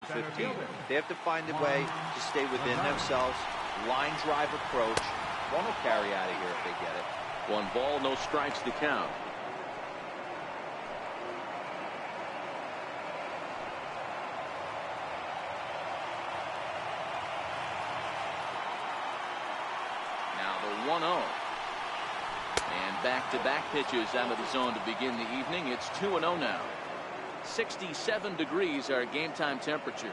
15. They have to find a way to stay within themselves. Line drive approach. One will carry out of here if they get it. 1 ball, no strikes to count. Now the 1-0. And back-to-back pitches out of the zone to begin the evening. It's 2-0 now. 67 degrees our game time temperature.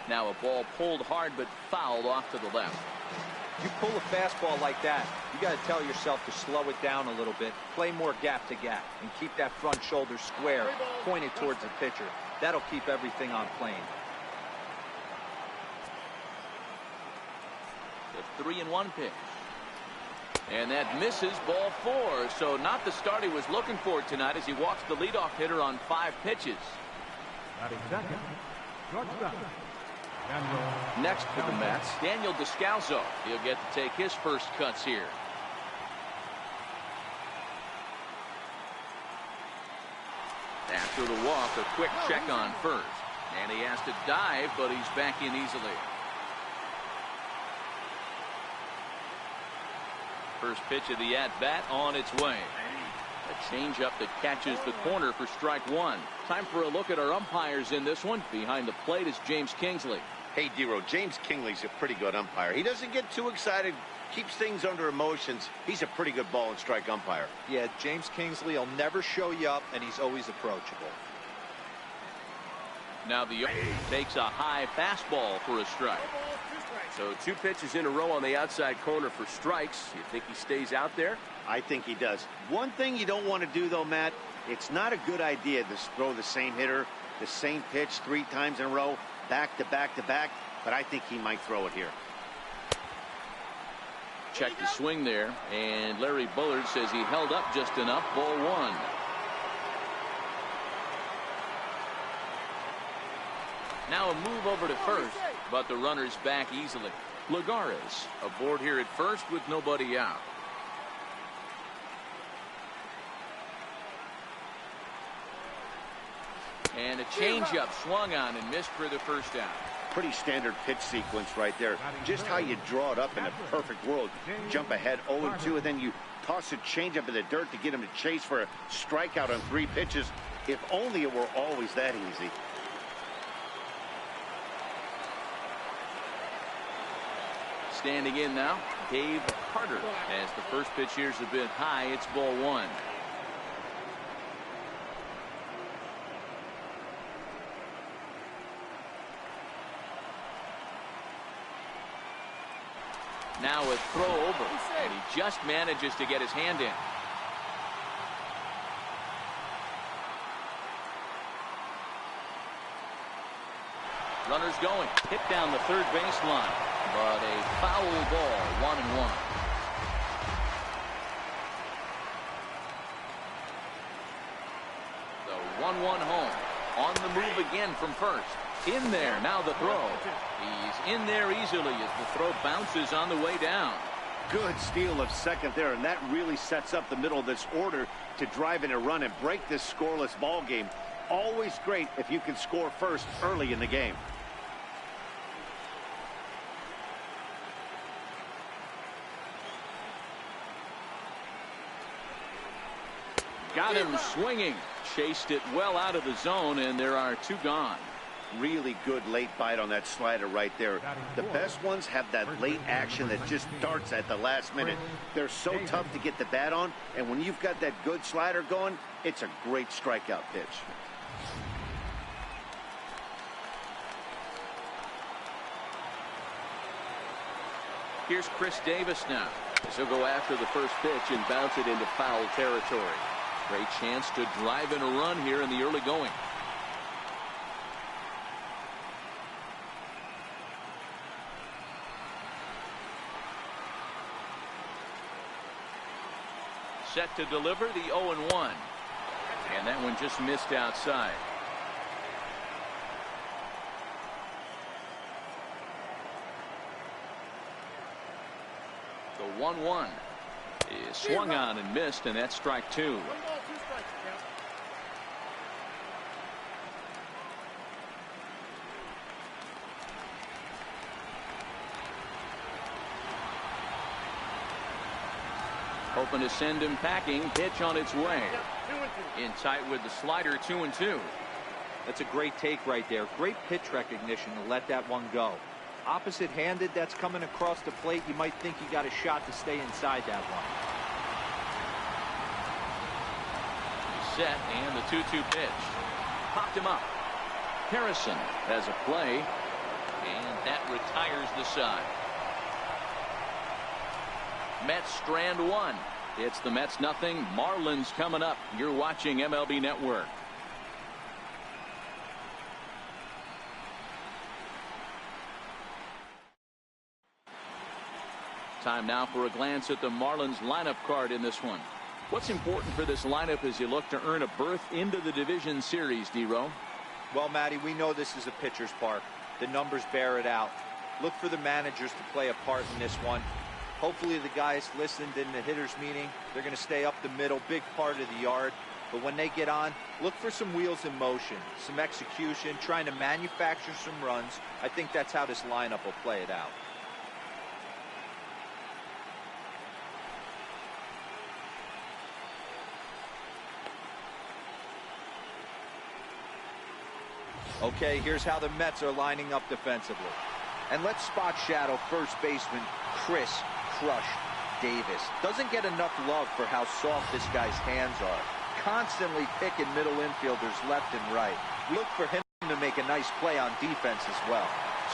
Now a ball pulled hard but fouled off to the left. You pull a fastball like that, you got to tell yourself to slow it down a little bit, play more gap to gap, and keep that front shoulder square, pointed towards the pitcher. That'll keep everything on plane. The 3-1 pitch. And that misses, ball 4. So not the start he was looking for tonight as he walks the leadoff hitter on 5 pitches. Next for the Mets, Daniel Descalso. He'll get to take his first cuts here. After the walk, a quick check on first. And he has to dive, but he's back in easily. First pitch of the at-bat on its way. A changeup that catches the corner for strike 1. Time for a look at our umpires in this one. Behind the plate is James Kingsley. Hey, D-Row, James Kingsley's a pretty good umpire. He doesn't get too excited, keeps things under emotions. He's a pretty good ball and strike umpire. Yeah, James Kingsley will never show you up, and he's always approachable. Now the takes a high fastball for a strike. So 2 pitches in a row on the outside corner for strikes. You think he stays out there? I think he does. One thing you don't want to do, though, Matt, it's not a good idea to throw the same hitter, the same pitch 3 times in a row, back to back to back, but I think he might throw it here. Check the swing there, and Larry Bullard says he held up just enough. Ball 1. Now a move over to first, but the runner's back easily. Lagares aboard here at first with nobody out. And a changeup swung on and missed for the first out. Pretty standard pitch sequence right there. Just how you draw it up in a perfect world. Jump ahead 0-2, and then you toss a changeup in the dirt to get him to chase for a strikeout on 3 pitches. If only it were always that easy. Standing in now, Dave Carter. As the first pitch here's a bit high, it's ball 1. Now a throw over, and he just manages to get his hand in. Runners going, hit down the third baseline, but a foul ball, 1-1. The 1-1 home, on the move again from first. In there, now the throw. He's in there easily as the throw bounces on the way down. Good steal of second there, and that really sets up the middle of this order to drive in a run and break this scoreless ball game. Always great if you can score first early in the game. Got him swinging. Chased it well out of the zone, and there are 2 gone. Really good late bite on that slider right there. The best ones have that late action that just darts at the last minute. They're so tough to get the bat on, and when you've got that good slider going, it's a great strikeout pitch. Here's Chris Davis now. He'll go after the first pitch and bounce it into foul territory. Great chance to drive in a run here in the early going. Set to deliver the 0-1. And that one just missed outside. The 1-1. He swung on and missed, and that's strike 2. 1 ball, 2 strikes. Count. Hoping to send him packing. Pitch on its way. Yep, 2 and 2. In tight with the slider, 2-2. That's a great take right there. Great pitch recognition to let that one go. Opposite-handed, that's coming across the plate. You might think you got a shot to stay inside that one. Set, and the 2-2 pitch. Popped him up. Harrison has a play, and that retires the side. Mets strand 1. It's the Mets nothing. Marlins coming up. You're watching MLB Network. Time now for a glance at the Marlins lineup card in this one. What's important for this lineup as you look to earn a berth into the division series, D-Row? Well, Matty, we know this is a pitcher's park. The numbers bear it out. Look for the managers to play a part in this one. Hopefully the guys listened in the hitters meeting. They're going to stay up the middle, big part of the yard. But when they get on, look for some wheels in motion, some execution, trying to manufacture some runs. I think that's how this lineup will play it out. Okay, here's how the Mets are lining up defensively. And let's spot shadow first baseman Chris Crush Davis. Doesn't get enough love for how soft this guy's hands are. Constantly picking middle infielders left and right. Look for him to make a nice play on defense as well.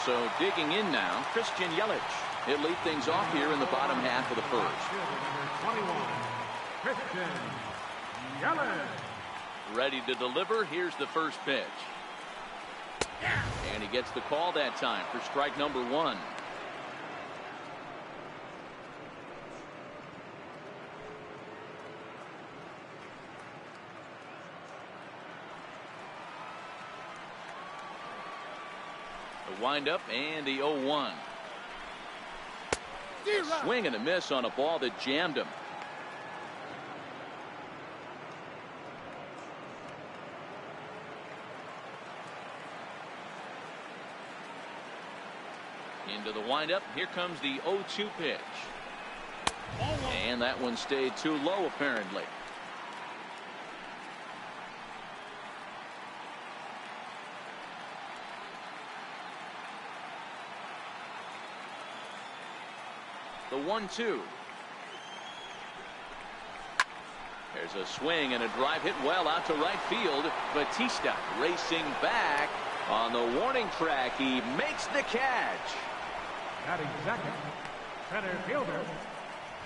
So digging in now, Christian Yelich. He'll lead things off here in the bottom half of the first. 21, Christian Yelich. Ready to deliver. Here's the first pitch. And he gets the call that time for strike number 1. The windup and the 0-1. A swing and a miss on a ball that jammed him. Into the windup. Here comes the 0-2 pitch. And that one stayed too low, apparently. The 1-2. There's a swing and a drive hit well out to right field. Batista racing back on the warning track. He makes the catch. Batting second, center fielder,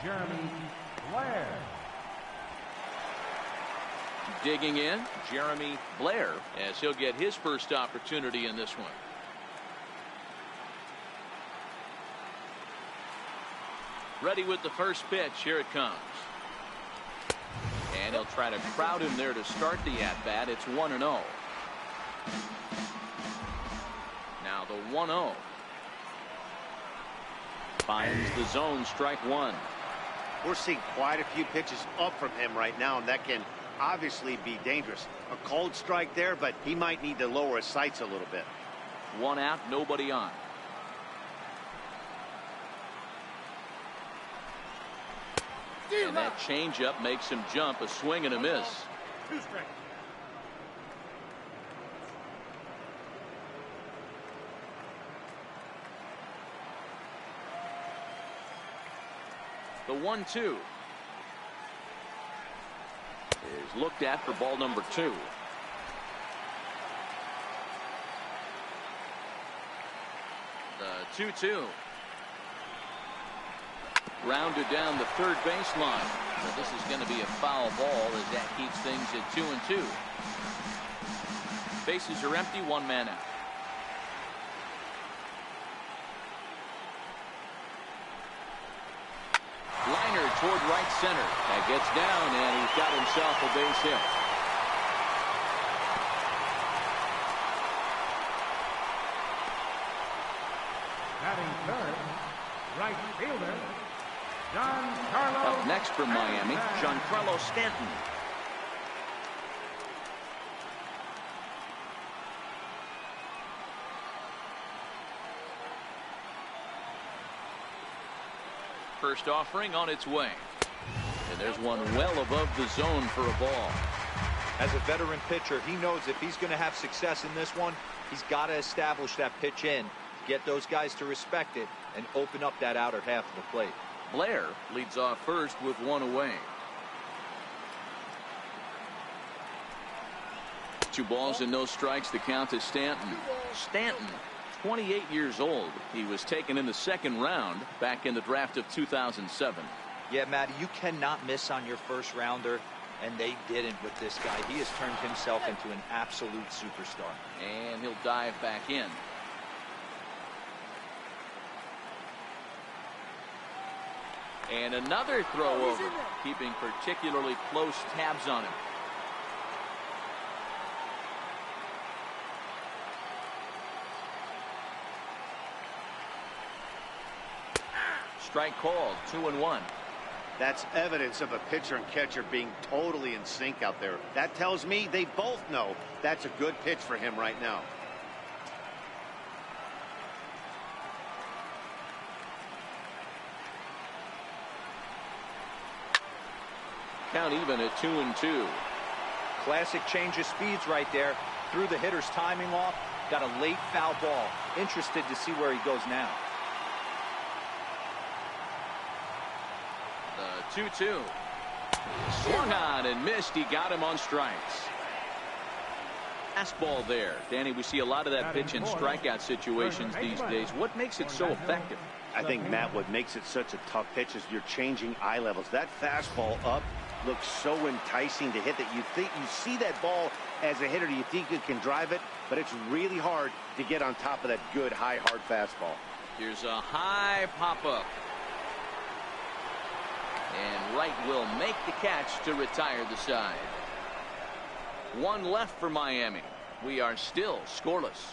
Jeremy Blair. Digging in, Jeremy Blair, as he'll get his first opportunity in this one. Ready with the first pitch. Here it comes. And he'll try to crowd him there to start the at-bat. It's 1-0. Now the 1-0. Finds the zone, strike 1. We're seeing quite a few pitches up from him right now, and that can obviously be dangerous. A cold strike there, but he might need to lower his sights a little bit. 1 out, nobody on. And that changeup makes him jump. A swing and a miss. 2 strikes. The 1-2 is looked at for ball number 2. The 2-2 rounded down the third baseline. So this is going to be a foul ball as that keeps things at 2-2. Bases are empty, 1 man out. Liner toward right center. That gets down, and he's got himself a base hit. Batting third, right fielder, John Up next from Miami, Giancarlo Stanton. First offering on its way. And there's one well above the zone for a ball. As a veteran pitcher, he knows if he's going to have success in this one, he's got to establish that pitch in, get those guys to respect it, and open up that outer half of the plate. Blair leads off first with one away. 2 balls and no strikes. The count to Stanton. Stanton, 28 years old. He was taken in the 2nd round back in the draft of 2007. Yeah, Matty, you cannot miss on your first rounder, and they didn't with this guy. He has turned himself into an absolute superstar. And he'll dive back in. And another throw over, keeping particularly close tabs on him. Strike called, 2-1. That's evidence of a pitcher and catcher being totally in sync out there. That tells me they both know that's a good pitch for him right now. Count even at 2-2. Classic change of speeds right there. Threw the hitter's timing off. Got a late foul ball. Interested to see where he goes now. The 2-2. Swung on and missed. He got him on strikes. Fastball there. Danny, we see a lot of that pitch in strikeout situations these days. What makes it so effective? I think, Matt, what makes it such a tough pitch is you're changing eye levels. That fastball up looks so enticing to hit that you see that ball as a hitter, you think you can drive it, but it's really hard to get on top of that good high hard fastball. Here's a high pop-up. And Wright will make the catch to retire the side. 1 left for Miami. We are still scoreless.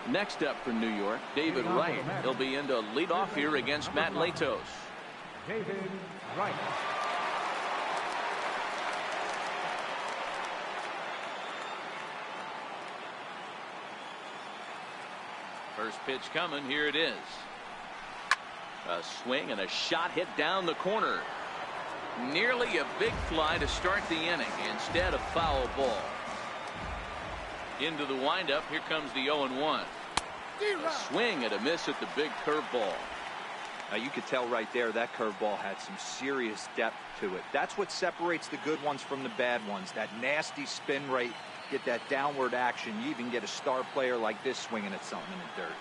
Next up for New York, David Wright. He'll be in to lead off here against Matt Latos. David Wright. First pitch coming. Here it is. A swing and a shot hit down the corner. Nearly a big fly to start the inning. Instead, a foul ball. Into the windup. Here comes the 0-1. A swing and a miss at the big curveball. Now you could tell right there that curveball had some serious depth to it. That's what separates the good ones from the bad ones. That nasty spin rate, get that downward action. You even get a star player like this swinging at something in the dirt.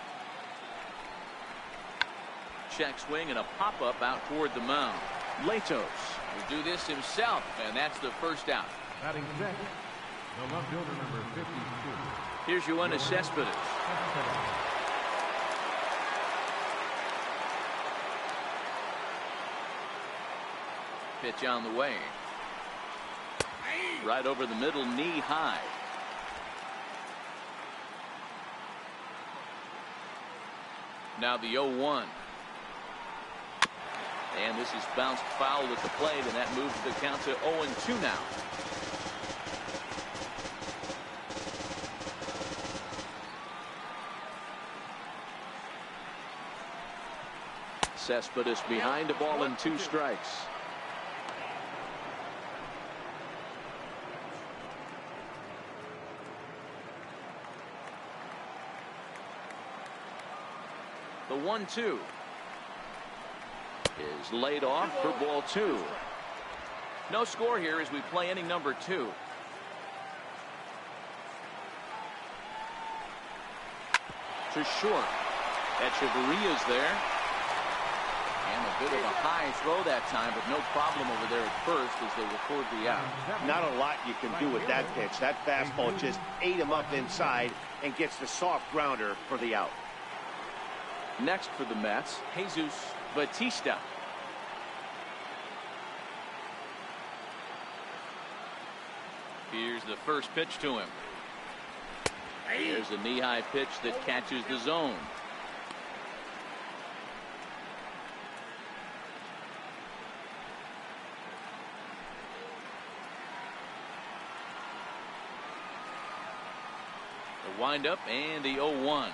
Check swing and a pop-up out toward the mound. Latos will do this himself, and that's the first out. Batting second, the left fielder number 52. Here's Yoenis Cespedes. Pitch on the way. Right over the middle, knee high. Now the 0-1. And this is bounced foul with the plate, and that moves the count to 0-2 now. Cespedes behind a ball and 2 strikes. The 1-2 is laid off for ball 2. No score here as we play inning number 2. To short. Echeverria's there. And a bit of a high throw that time, but no problem over there at first as they record the out. Not a lot you can do with that pitch. That fastball just ate him up inside and gets the soft grounder for the out. Next for the Mets, Jesus Bautista. Here's the first pitch to him. Here's a knee-high pitch that catches the zone. The windup and the 0-1.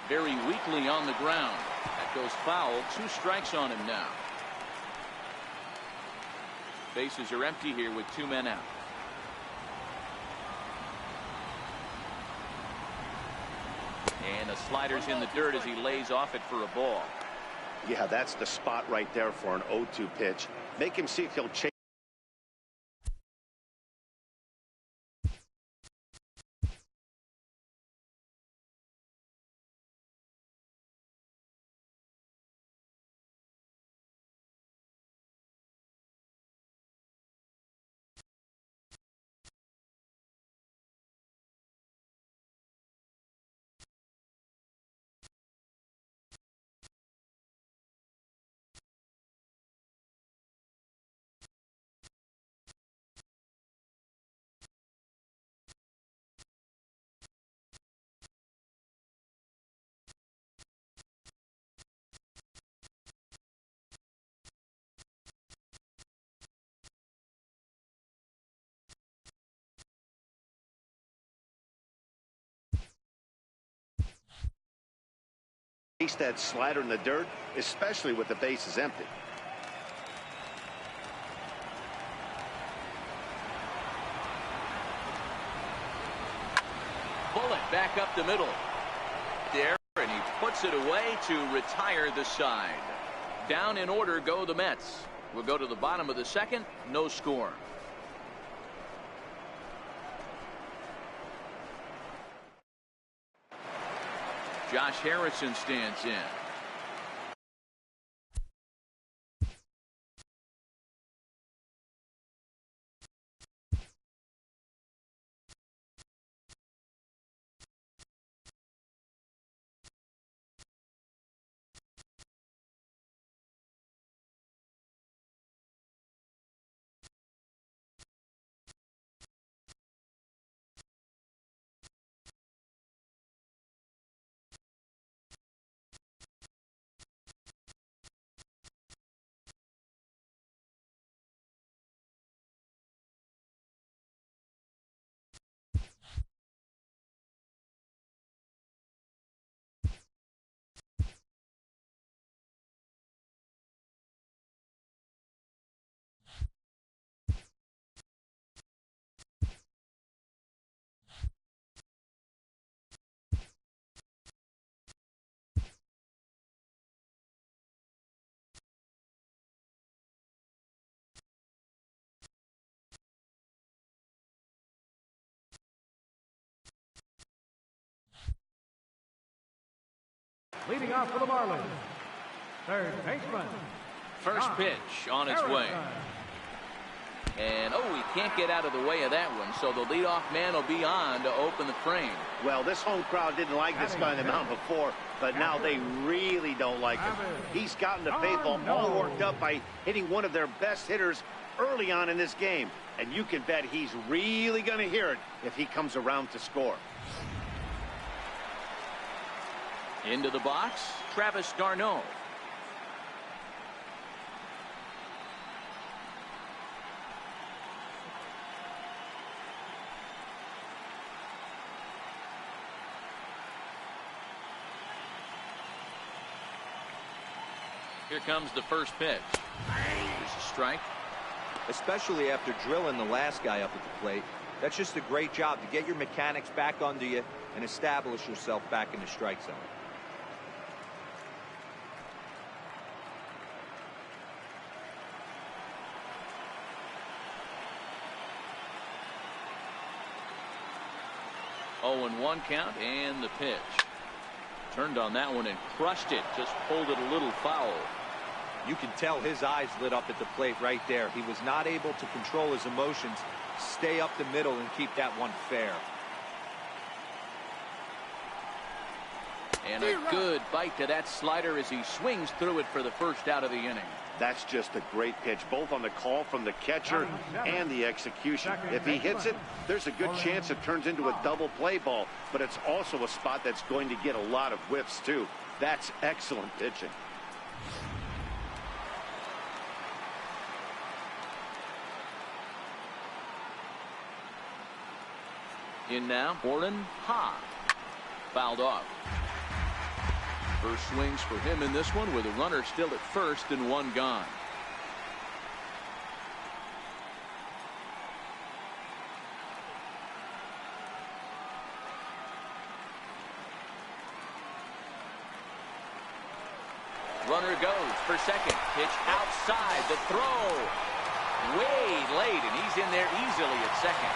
Very weakly on the ground. That goes foul. 2 strikes on him now. Bases are empty here with 2 men out. And the slider's in the dirt as he lays off it for a ball. Yeah, that's the spot right there for an 0-2 pitch. Make him see if he'll chase. That slider in the dirt, especially with the bases empty. Bullet back up the middle. There, and he puts it away to retire the side. Down in order go the Mets. We'll go to the bottom of the second. No score. Josh Harrison stands in. Leading off for the Marlins, third baseman. First pitch on its way. And, he can't get out of the way of that one, so the leadoff man will be on to open the frame. Well, this home crowd didn't like this guy on the mound before, but now they really don't like him. He's gotten the faithful all worked up by hitting one of their best hitters early on in this game. And you can bet he's really going to hear it if he comes around to score. Into the box, Travis d'Arnaud. Here comes the first pitch. Here's a strike. Especially after drilling the last guy up at the plate. That's just a great job to get your mechanics back under you and establish yourself back in the strike zone. Oh, and 1 count, and the pitch. Turned on that one and crushed it. Just pulled it a little foul. You can tell his eyes lit up at the plate right there. He was not able to control his emotions, stay up the middle, and keep that one fair. And a good bite to that slider as he swings through it for the first out of the inning. That's just a great pitch, both on the call from the catcher and the execution. If he hits it, there's a good chance it turns into a double play ball, but it's also a spot that's going to get a lot of whiffs too. That's excellent pitching. In now, Warren Ha. Fouled off. First swings for him in this one with a runner still at first and one gone. Runner goes for second. Pitch outside. The throw. Way late, and he's in there easily at second.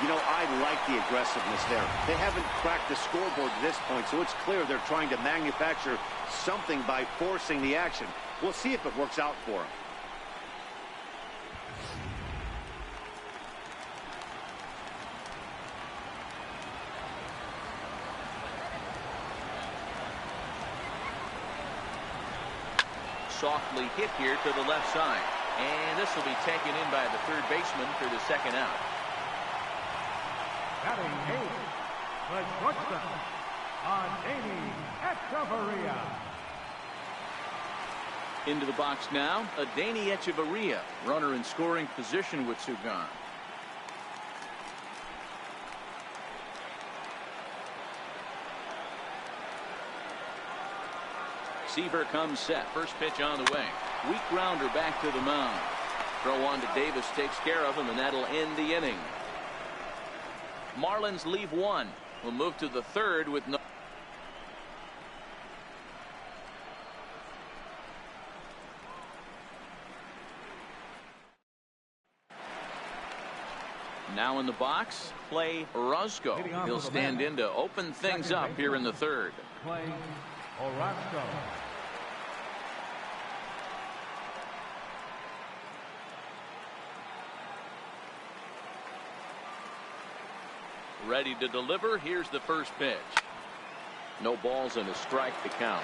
You know, I like the aggressiveness there. They haven't cracked the scoreboard to this point, so it's clear they're trying to manufacture something by forcing the action. We'll see if it works out for them. Softly hit here to the left side. And this will be taken in by the third baseman for the second out. Batting eighth, the shortstop, Adeiny Echeverria. Into the box now, Adeiny Echeverria, runner in scoring position with Sugan. Seaver comes set. First pitch on the way. Weak grounder back to the mound. Throw on to Davis takes care of him, and that'll end the inning. Marlins leave one. We'll move to the third with no. Now in the box, Play Orozco. He'll stand in to open things up here in the third. Play Orozco. Ready to deliver. Here's the first pitch. No balls and a strike to count.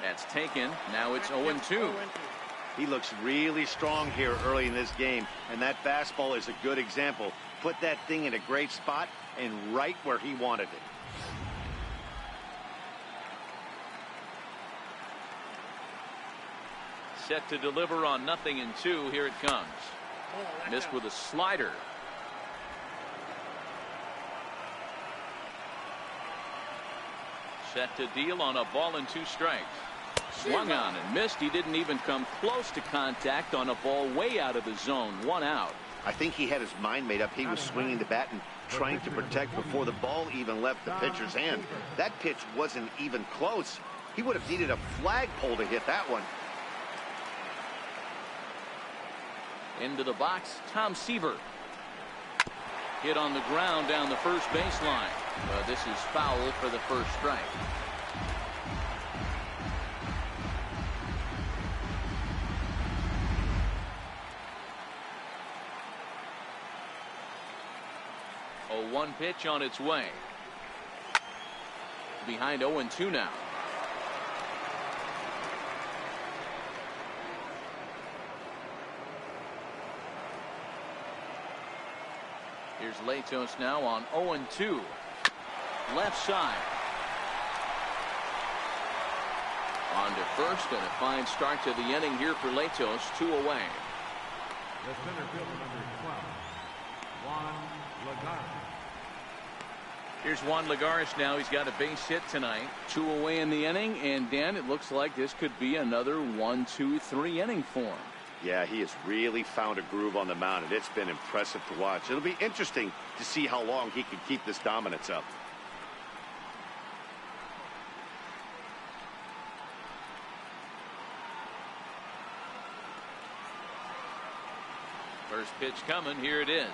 That's taken. Now it's 0-2. He looks really strong here early in this game, and that fastball is a good example. Put that thing in a great spot and right where he wanted it. Set to deliver on 0-2. Here it comes. Missed with a slider. Set to deal on a ball and 2 strikes. Swung on and missed. He didn't even come close to contact on a ball way out of the zone. 1 out. I think he had his mind made up. He was swinging the bat and trying to protect before the ball even left the pitcher's hand. That pitch wasn't even close. He would have needed a flagpole to hit that one. Into the box, Tom Seaver. Hit on the ground down the first baseline. This is foul for the first strike. A 1 pitch on its way. Behind 0-2 now. Here's Latos now on 0-2. Left side. On to first, and a fine start to the inning here for Latos. 2 away. The center fielder, number 12, Juan Lagares. Here's Juan Lagares now. He's got a base hit tonight. 2 away in the inning, and Dan, it looks like this could be another 1-2-3 inning for him. Yeah, he has really found a groove on the mound, and it's been impressive to watch. It'll be interesting to see how long he can keep this dominance up. First pitch coming. Here it is.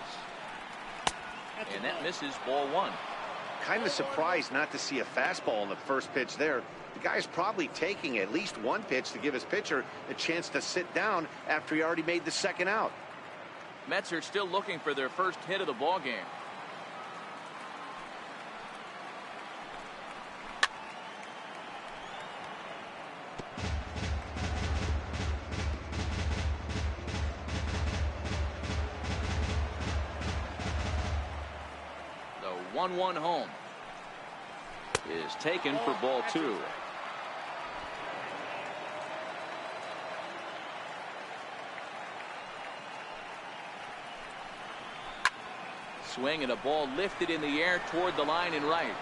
And that misses. Ball 1. Kind of surprised not to see a fastball on the first pitch there. The guy's probably taking at least 1 pitch to give his pitcher a chance to sit down after he already made the second out. Mets are still looking for their first hit of the ball game. The 1-1 home is taken for ball 2. Swing and a ball lifted in the air toward the line and right.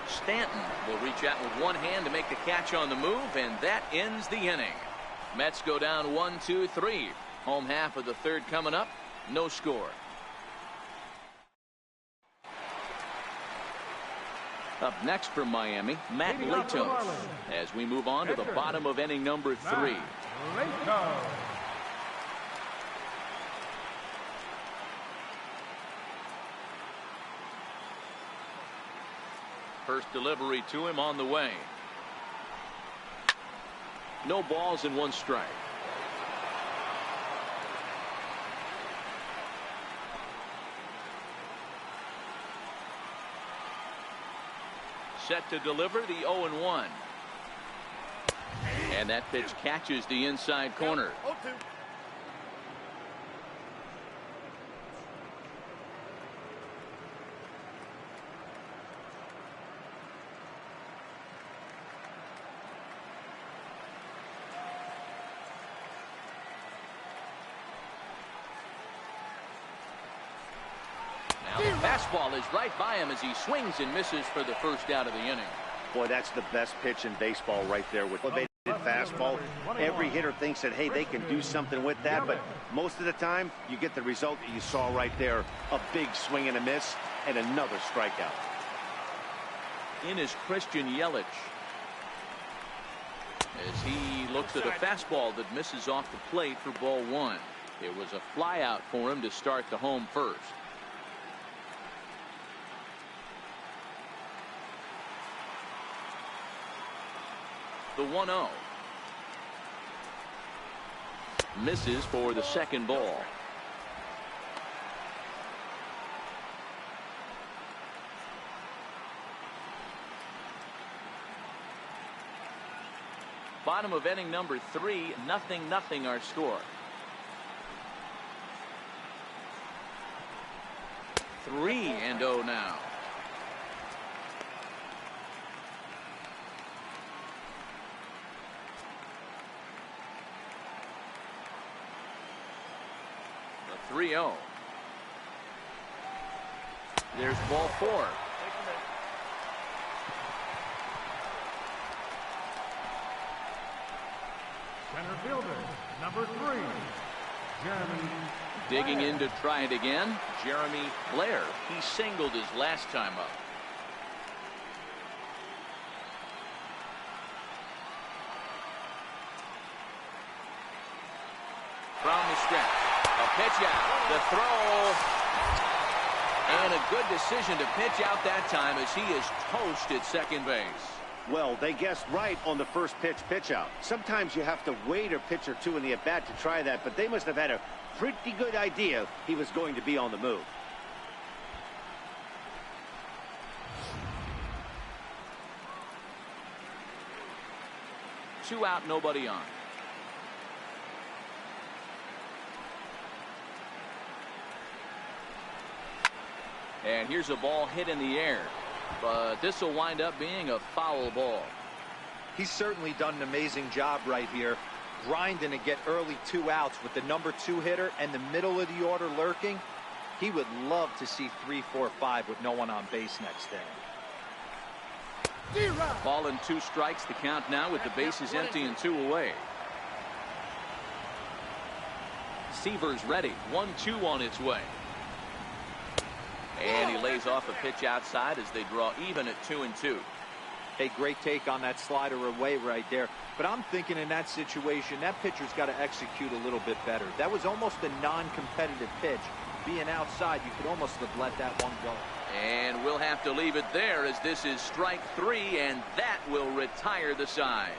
Stanton will reach out with one hand to make the catch on the move, and that ends the inning. Mets go down 1-2-3. Home half of the third coming up. No score. Up next from Miami, Matt Latos, as we move on to the bottom of inning number 3. First delivery to him on the way. No balls and 1 strike. Set to deliver the 0-1. And that pitch catches the inside corner. Fastball is right by him as he swings and misses for the first out of the inning. Boy, that's the best pitch in baseball right there with elevated fastball. Every hitter thinks that, hey, they can do something with that, but most of the time you get the result that you saw right there. A big swing and a miss and another strikeout. In is Christian Yelich as he looks at a fastball that misses off the plate for ball 1. It was a fly out for him to start the home first. The 1-0 misses for the second ball. Bottom of inning number 3, 0-0 our score. 3-0 now. The 3-0. There's ball 4. Center fielder, number 3, Jeremy. Digging in to try it again, Jeremy Blair. He singled his last time up. From the stretch, a pitch out, the throw, and a good decision to pitch out that time as he is toast at second base. Well, they guessed right on the first pitch out. Sometimes you have to wait a pitch or two in the at-bat to try that, but they must have had a pretty good idea he was going to be on the move. Two out, nobody on. And here's a ball hit in the air, but this will wind up being a foul ball. He's certainly done an amazing job right here, grinding to get early 2 outs with the number 2 hitter and the middle of the order lurking. He would love to see 3, 4, 5 with no one on base next inning. Ball and 2 strikes, the count now with the bases empty and 2 away. Seaver's ready, 1-2 on its way. And he lays off a pitch outside as they draw even at 2-2. Hey, great take on that slider away right there. But I'm thinking in that situation, that pitcher's got to execute a little bit better. That was almost a non-competitive pitch. Being outside, you could almost have let that one go. And we'll have to leave it there as this is strike 3, and that will retire the side.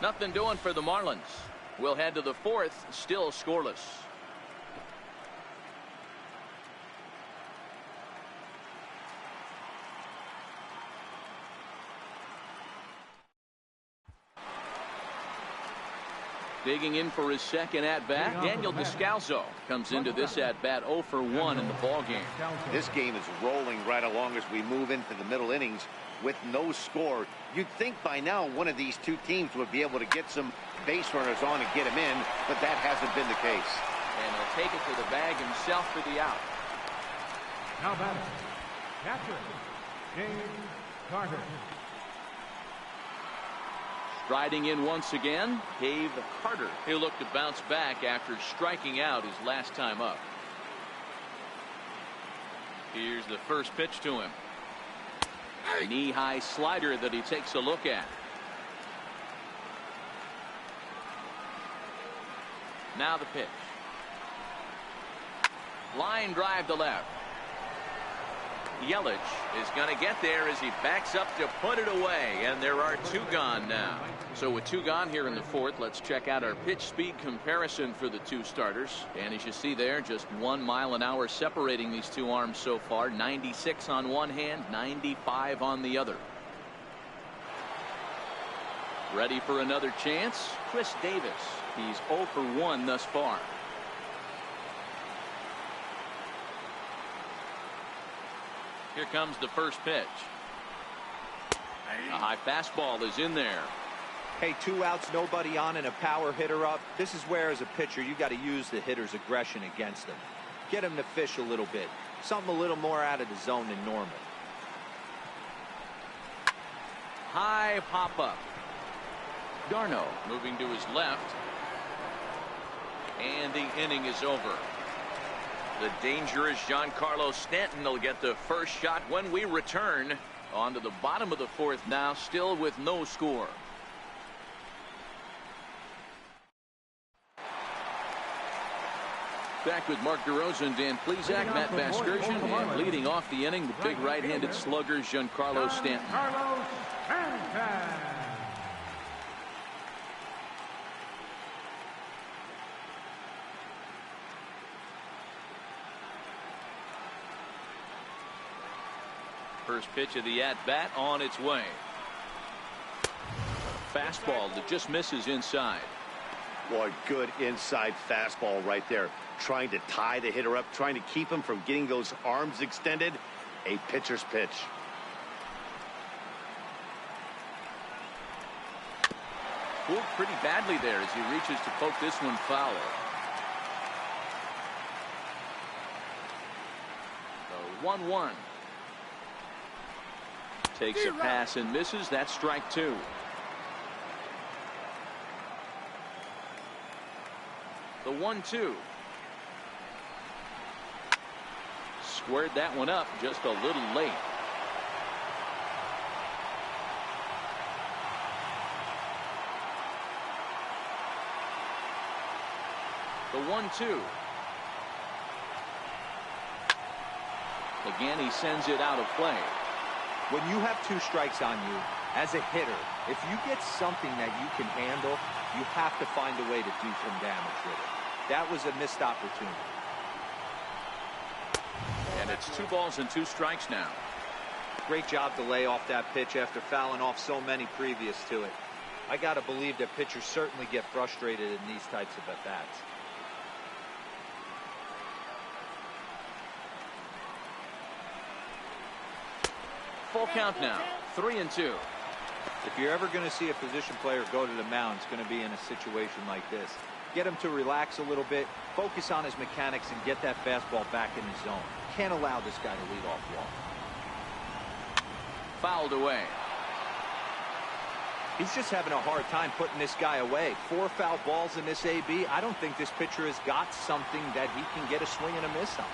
Nothing doing for the Marlins. We'll head to the 4th, still scoreless. Digging in for his second at-bat, Daniel Descalso comes into this at-bat 0 for 1 in the ballgame. This game is rolling right along as we move into the middle innings with no score. You'd think by now one of these two teams would be able to get some base runners on and get him in, but that hasn't been the case. And he'll take it to the bag himself for the out. Now batting, catcher, James Carter. Striding in once again, Dave Carter. He'll look to bounce back after striking out his last time up. Here's the first pitch to him. A knee-high slider that he takes a look at. Now the pitch. Line drive to left. Yelich is going to get there as he backs up to put it away, and there are two gone now. So with two gone here in the fourth, let's check out our pitch speed comparison for the two starters. And as you see there, just 1 mile an hour separating these two arms so far. 96 on one hand, 95 on the other. Ready for another chance? Chris Davis. He's 0 for 1 thus far. Here comes the first pitch. A high fastball is in there. Hey, 2 outs, nobody on, and a power hitter up. This is where, as a pitcher, you got to use the hitter's aggression against him. Get him to fish a little bit. Something a little more out of the zone than normal. High pop up. Darno moving to his left. And the inning is over. The dangerous Giancarlo Stanton will get the first shot when we return. On to the bottom of the fourth now, still with no score. Back with Mark DeRosa and Dan Plesac, Matt Vasgersian, and leading off the inning, the big right-handed slugger Giancarlo Stanton. First pitch of the at-bat on its way. Fastball that just misses inside. Boy, good inside fastball right there. Trying to tie the hitter up, trying to keep him from getting those arms extended. A pitcher's pitch. Pulled pretty badly there as he reaches to poke this one foul. The 1-1. Takes a pass and misses. That's strike 2. The 1-2. Squared that one up just a little late. The 1-2. Again, he sends it out of play. When you have 2 strikes on you, as a hitter, if you get something that you can handle, you have to find a way to do some damage with it. That was a missed opportunity. And it's 2 balls and 2 strikes now. Great job to lay off that pitch after fouling off so many previous to it. I got to believe that pitchers certainly get frustrated in these types of at-bats. Full count now. 3-2. If you're ever going to see a position player go to the mound, it's going to be in a situation like this. Get him to relax a little bit, focus on his mechanics, and get that fastball back in his zone. Can't allow this guy to lead off walk. Fouled away. He's just having a hard time putting this guy away. 4 foul balls in this AB. I don't think this pitcher has got something that he can get a swing and a miss on.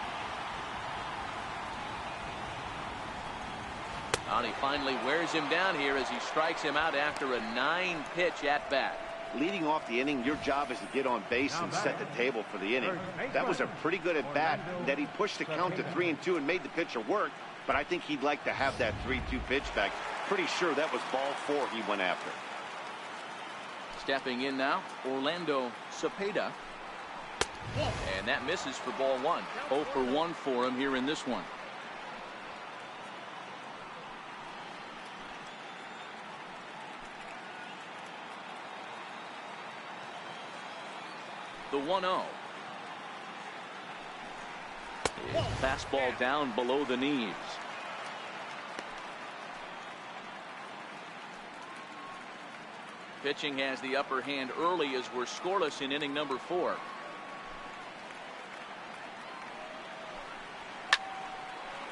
And he finally wears him down here as he strikes him out after a 9-pitch at-bat. Leading off the inning, your job is to get on base and set the table for the inning. That was a pretty good at-bat that he pushed the count to 3-2 and made the pitcher work, but I think he'd like to have that 3-2 pitch back. Pretty sure that was ball 4 he went after. Stepping in now, Orlando Cepeda. And that misses for ball 1. 0 for 1 for him here in this one. The 1-0. Fastball down below the knees. Pitching has the upper hand early as we're scoreless in inning number 4.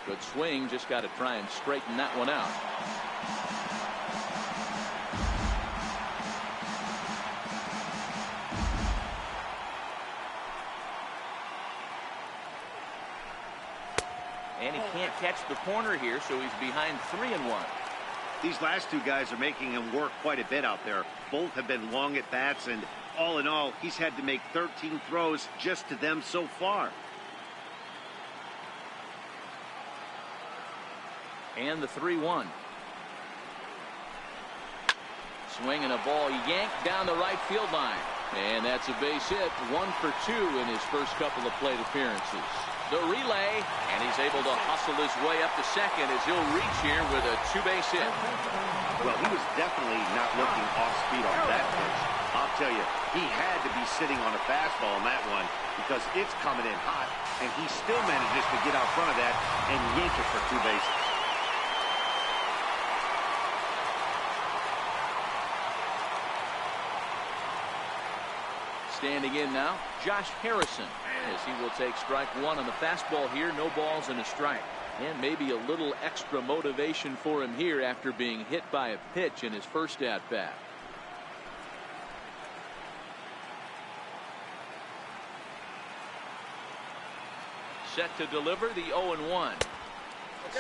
Good swing, just got to try and straighten that one out. And he can't catch the corner here, so he's behind 3-1. These last two guys are making him work quite a bit out there. Both have been long at bats, and all in all, he's had to make 13 throws just to them so far. And the 3-1. Swing and a ball yanked down the right field line. And that's a base hit. 1 for 2 in his first couple of plate appearances. The relay, and he's able to hustle his way up to second as he'll reach here with a 2-base hit. Well, he was definitely not looking off speed on that pitch. I'll tell you, he had to be sitting on a fastball on that one because it's coming in hot, and he still manages to get out front of that and yank it for 2 bases. Standing in now, Josh Harrison, as he will take strike 1 on the fastball here. No balls and a strike. And maybe a little extra motivation for him here after being hit by a pitch in his first at-bat. Set to deliver the 0-1.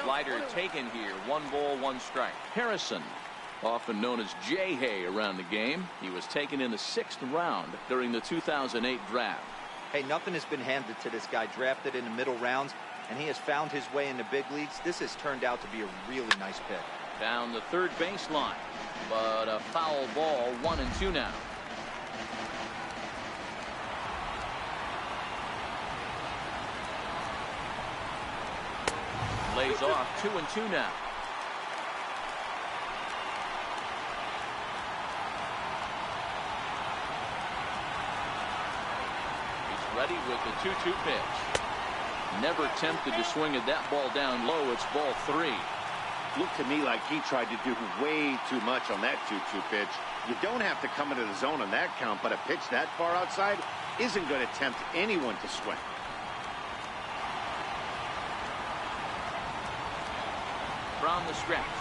Slider taken here. 1 ball, 1 strike. Harrison, often known as J-Hay around the game. He was taken in the 6th round during the 2008 draft. Hey, nothing has been handed to this guy. Drafted in the middle rounds, and he has found his way in the big leagues. This has turned out to be a really nice pick. Down the third baseline, but a foul ball. 1-2 now. Lays off. 2-2 now. Ready with the 2-2 pitch. Never tempted to swing at that ball down low. It's ball 3. Looked to me like he tried to do way too much on that 2-2 pitch. You don't have to come into the zone on that count, but a pitch that far outside isn't going to tempt anyone to swing. From the stretch.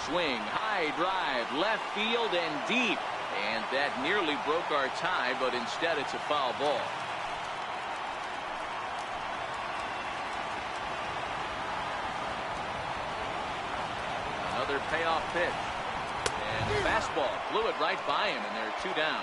Swing, high drive, left field and deep. And that nearly broke our tie, but instead it's a foul ball. Another payoff pitch. And the fastball flew it right by him, and they're 2 down.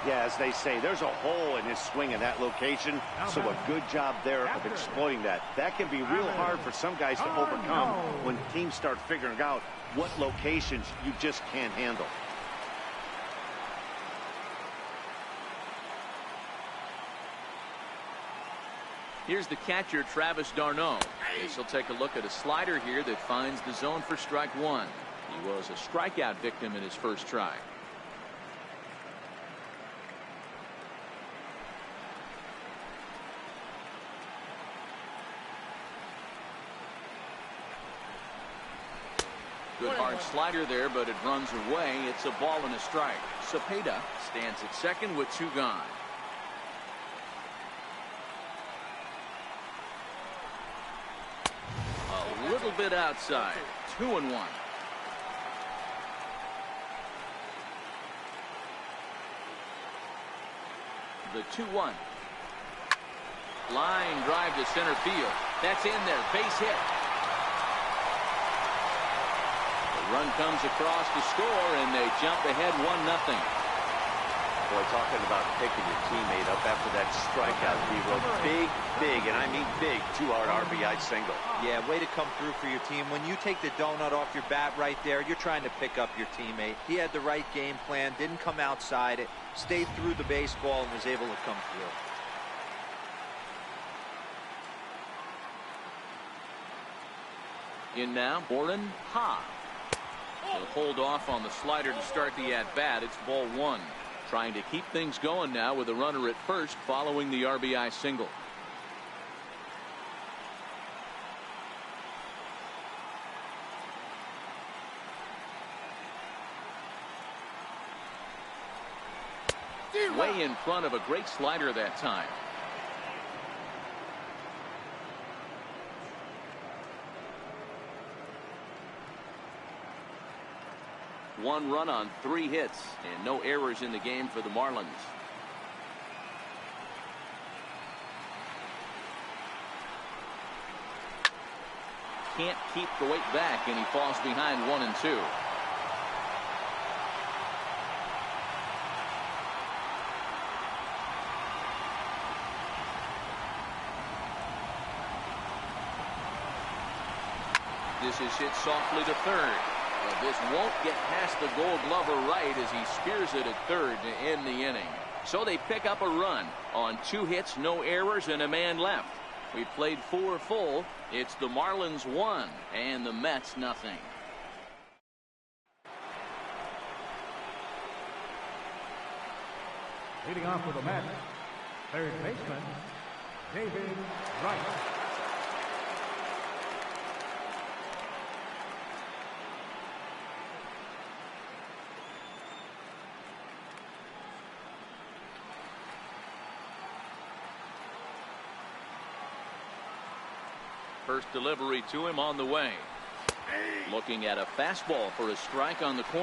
Yeah, as they say, there's a hole in his swing in that location, so a good job there of exploiting that. That can be real hard for some guys to overcome when teams start figuring out what locations you just can't handle. Here's the catcher, Travis d'Arnaud. He'll take a look at a slider here that finds the zone for strike 1. He was a strikeout victim in his first try. Good hard slider there, but it runs away. It's a ball and a strike. Cepeda stands at second with 2 gone. A little bit outside. 2-1. The 2-1. Line drive to center field. That's in there. Base hit. The run comes across to score, and they jump ahead 1-0. Boy, talking about picking your teammate up after that strikeout, big, and I mean big, 2-hard RBI single. Yeah, way to come through for your team. When you take the donut off your bat right there, you're trying to pick up your teammate. He had the right game plan, didn't come outside it, stayed through the baseball, and was able to come through. In now, Boren Ha. He'll hold off on the slider to start the at-bat. It's ball 1. Trying to keep things going now with a runner at first following the RBI single. Way in front of a great slider that time. One run on 3 hits and no errors in the game for the Marlins. Can't keep the weight back, and he falls behind 1-2. This is hit softly to third. But this won't get past the Gold Glover right as he spears it at third to end the inning. So they pick up a run on 2 hits, no errors, and a man left. We played 4 full. It's the Marlins 1 and the Mets nothing. Leading off for the Mets, third baseman, David Wright. First delivery to him on the way. Looking at a fastball for a strike on the corner.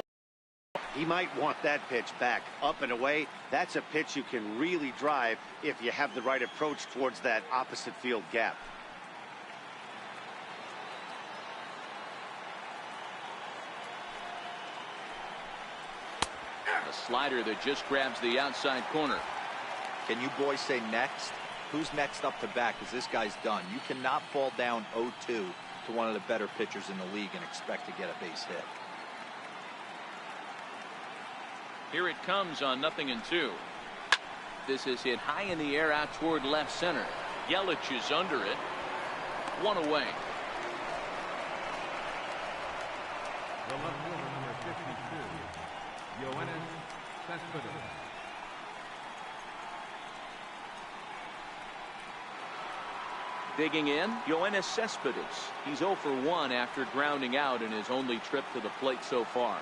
He might want that pitch back, up and away. That's a pitch you can really drive if you have the right approach towards that opposite field gap. A slider that just grabs the outside corner. Can you boys say next? Who's next up to bat? Because this guy's done. You cannot fall down 0-2 to one of the better pitchers in the league and expect to get a base hit. Here it comes on 0-2. This is hit high in the air out toward left center. Yelich is under it. 1 away. The left fielder, number 52, Yoenis Cespedes. Digging in, Yoenis Cespedes. He's 0 for 1 after grounding out in his only trip to the plate so far.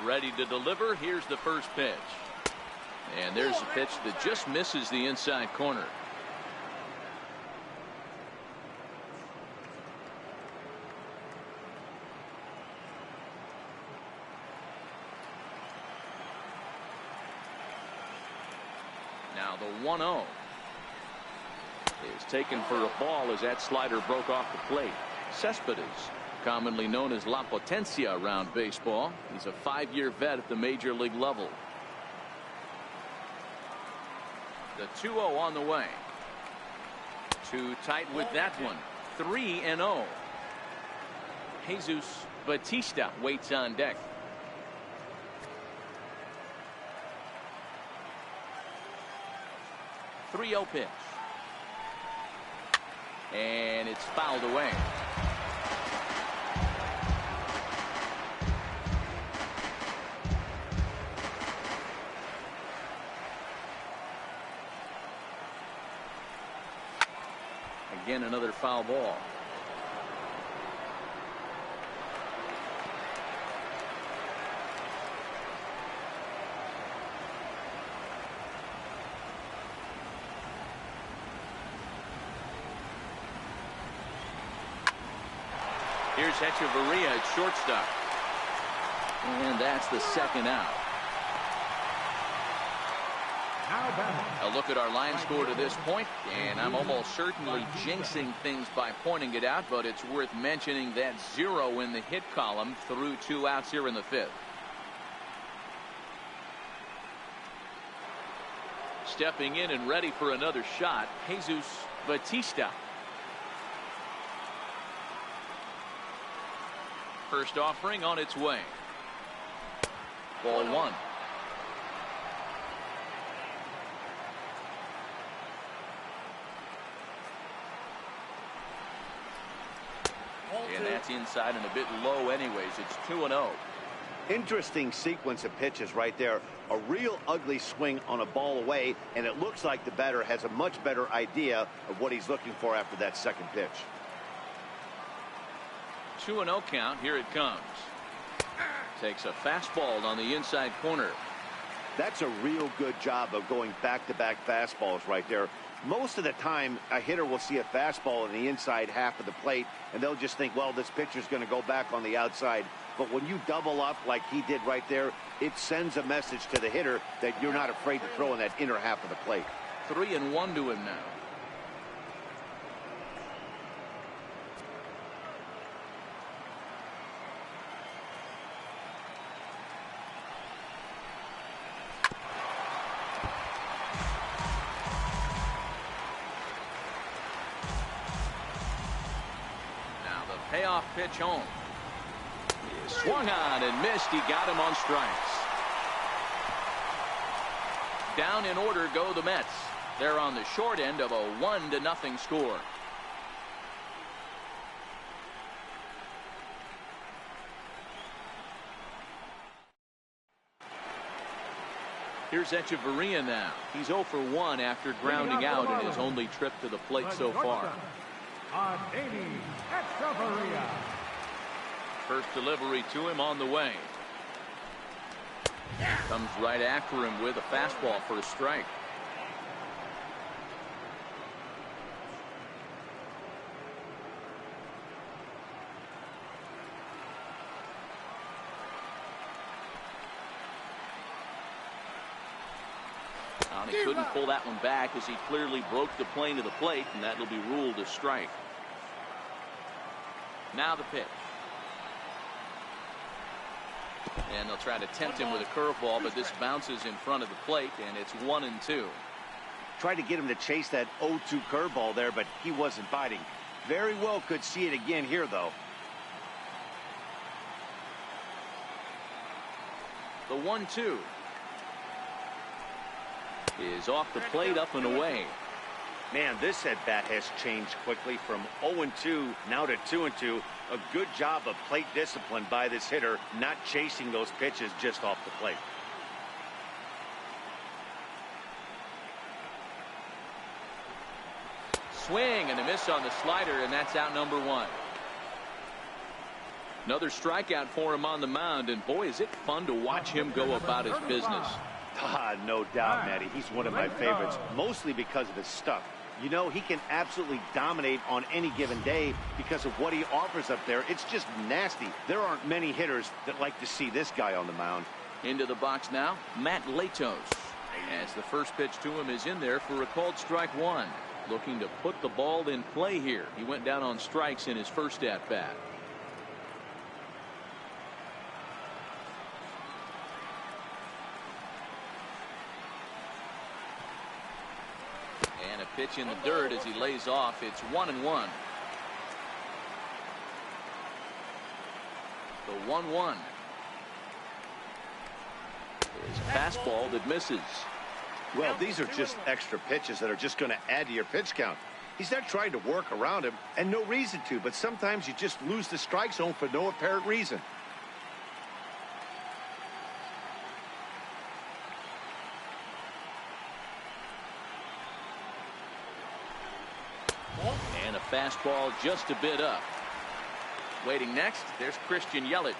Ready to deliver. Here's the first pitch. And there's a pitch that just misses the inside corner. Now the 1-0 is taken for a ball as that slider broke off the plate. Cespedes, commonly known as La Potencia around baseball. He's a 5-year vet at the major league level. The 2-0 on the way. Too tight with that one. 3-0. Jesus Batista waits on deck. 3-0 pitch. And it's fouled away. Again, another foul ball. Here's Hechavarria at shortstop. And that's the second out. A look at our line score to this point, and I'm almost certainly jinxing things by pointing it out, but it's worth mentioning that 0 in the hit column through 2 outs here in the 5th. Stepping in and ready for another shot, Jesus Batista. First offering on its way. Ball 1. And that's inside and a bit low anyways. It's 2-0. Interesting sequence of pitches right there. A real ugly swing on a ball away, and it looks like the batter has a much better idea of what he's looking for after that second pitch. 2-0 count. Here it comes. Takes a fastball on the inside corner. That's a real good job of going back-to-back fastballs right there. Most of the time, a hitter will see a fastball in the inside half of the plate, and they'll just think, well, this pitcher's going to go back on the outside. But when you double up like he did right there, it sends a message to the hitter that you're not afraid to throw in that inner half of the plate. 3-1 to him now. Payoff pitch home. He swung on and missed. He got him on strikes. Down in order go the Mets. They're on the short end of a 1-0 score. Here's Echeverria now. He's 0 for 1 after grounding out in his only trip to the plate so far. First delivery to him on the way. Comes right after him with a fastball for a strike. He couldn't pull that one back as he clearly broke the plane of the plate, and that will be ruled a strike. Now the pitch. And they'll try to tempt him with a curveball, but this bounces in front of the plate, and it's 1-2. Tried to get him to chase that 0-2 curveball there, but he wasn't biting. Very well could see it again here, though. The 1-2 is off the plate, up and away. Man, this at bat has changed quickly from 0-2 now to 2-2. A good job of plate discipline by this hitter, not chasing those pitches just off the plate. Swing and a miss on the slider, and that's out number 1. Another strikeout for him on the mound, and boy, is it fun to watch him go about his business. No doubt, Matty. He's one of my favorites, mostly because of his stuff. You know, he can absolutely dominate on any given day because of what he offers up there. It's just nasty. There aren't many hitters that like to see this guy on the mound. Into the box now, Matt Latos. As the first pitch to him is in there for a called strike 1. Looking to put the ball in play here. He went down on strikes in his first at bat. And a pitch in the dirt as he lays off. It's 1-1. The 1-1 is a fastball that misses. Well, these are just extra pitches that are just going to add to your pitch count. He's not trying to work around him, and no reason to, but sometimes you just lose the strike zone for no apparent reason. And a fastball just a bit up. Waiting next, there's Christian Yelich.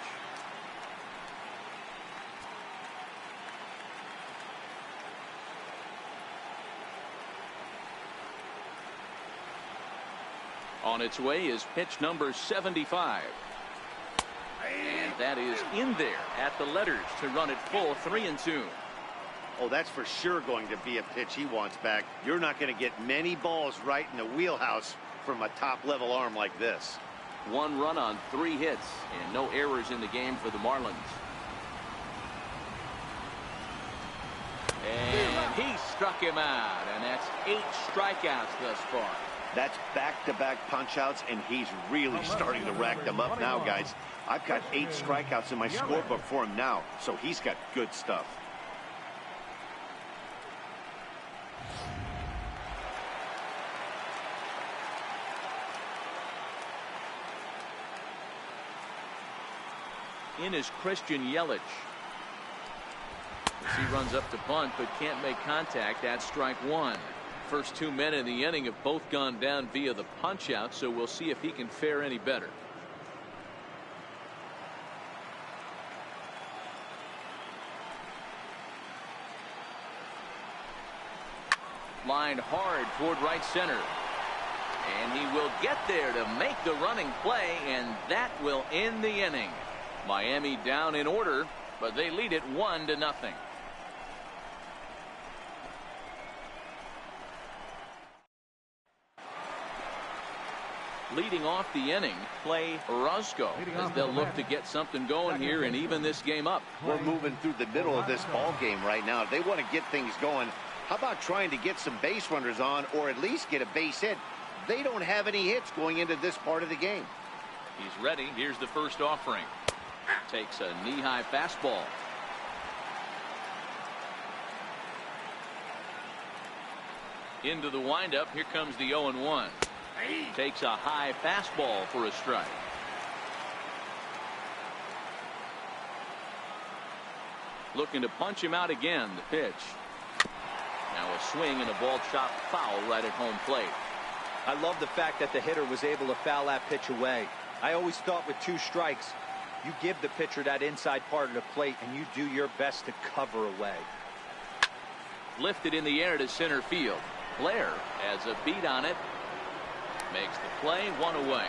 On its way is pitch number 75. And that is in there at the letters to run it full 3-2. Oh, that's for sure going to be a pitch he wants back. You're not going to get many balls right in the wheelhouse from a top-level arm like this. 1 run on 3 hits and no errors in the game for the Marlins. And he struck him out, and that's 8 strikeouts thus far. That's back-to-back punch-outs, and he's really starting to rack them up now, guys. I've got 8 strikeouts in my scorebook for him now, so he's got good stuff. in is Christian Yelich. As he runs up to bunt but can't make contact. That's strike one. First 2 men in the inning have both gone down via the punch out, so we'll see if he can fare any better. Lined hard toward right center. And he will get there to make the running play, and that will end the inning. Miami down in order, but they lead it 1-0. Leading off the inning, play Roscoe, as they'll look to get something going here and even this game up. We're moving through the middle of this ball game right now. They want to get things going. How about trying to get some base runners on, or at least get a base hit? They don't have any hits going into this part of the game. He's ready. Here's the first offering. Takes a knee-high fastball. Into the windup. Here comes the 0-1. Takes a high fastball for a strike. Looking to punch him out again. The pitch. Now a swing and a ball chopped foul right at home plate. I love the fact that the hitter was able to foul that pitch away. I always thought with 2 strikes, you give the pitcher that inside part of the plate and you do your best to cover away. Lifted in the air to center field. Blair has a beat on it. Makes the play, 1 away.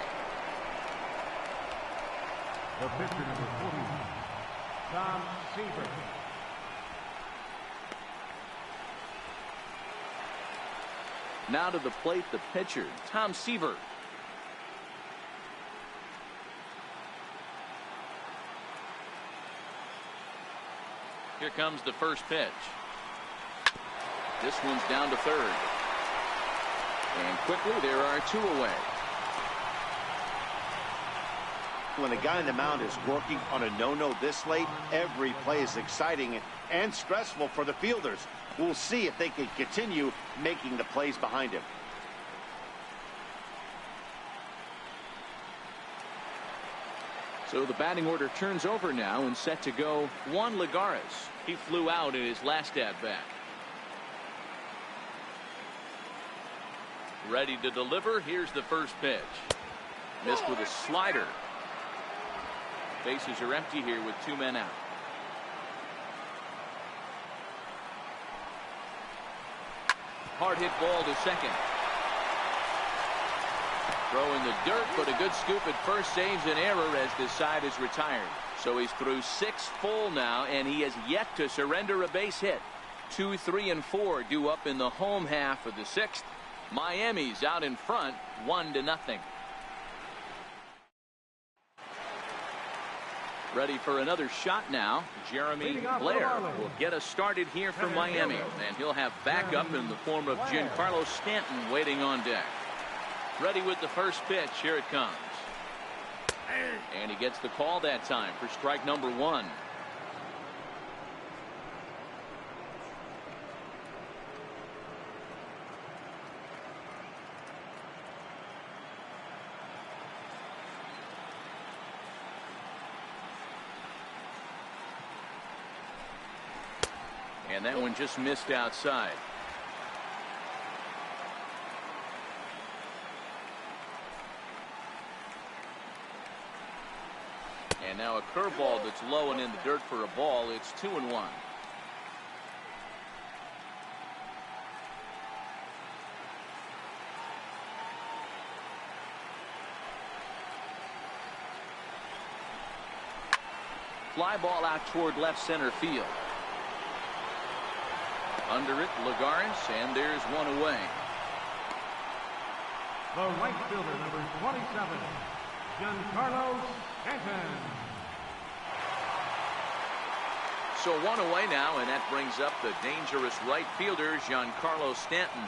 The pitcher number 40, Tom Seaver. Now to the plate, the pitcher, Tom Seaver. Here comes the first pitch. This one's down to third. And quickly, there are 2 away. When the guy on the mound is working on a no-no this late, every play is exciting and stressful for the fielders. We'll see if they can continue making the plays behind him. So the batting order turns over now and set to go Juan Lagares. He flew out in his last at-bat. Ready to deliver. Here's the first pitch. Missed with a slider. Bases are empty here with 2 men out. Hard hit ball to second. Throw in the dirt, but a good scoop at first saves an error as this side is retired. So he's through 6 full now, and he has yet to surrender a base hit. 2, 3, and 4 due up in the home half of the 6th. Miami's out in front, 1-0. Ready for another shot now. Jeremy Blair will get us started here for Miami, and he'll have backup in the form of Giancarlo Stanton waiting on deck. Ready with the first pitch. Here it comes. And he gets the call that time for strike number 1. And that one just missed outside. And now a curveball that's low and in the dirt for a ball. It's 2-1. Fly ball out toward left center field. Under it, Lagares, and there's 1 away. The right fielder, number 27, Giancarlo Stanton. So 1 away now, and that brings up the dangerous right fielder, Giancarlo Stanton.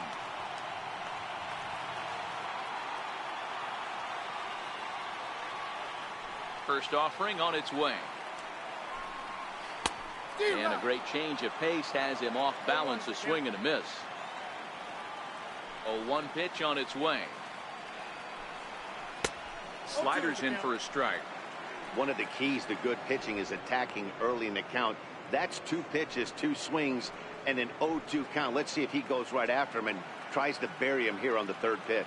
First offering on its way. And a great change of pace has him off balance, a swing and a miss. 0-1 pitch on its way. Sliders in for a strike. One of the keys to good pitching is attacking early in the count. That's 2 pitches, 2 swings, and an 0-2 count. Let's see if he goes right after him and tries to bury him here on the 3rd pitch.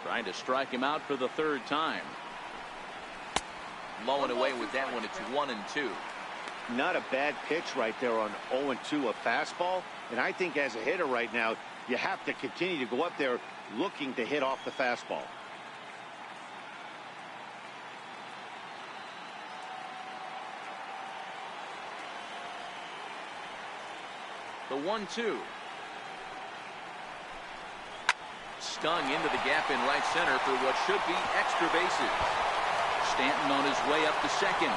Trying to strike him out for the 3rd time. Low and away with that one. It's 1-2. Not a bad pitch right there on 0-2, a fastball. And I think as a hitter right now, you have to continue to go up there looking to hit off the fastball. The 1-2. Stung into the gap in right center for what should be extra bases. Stanton on his way up to second.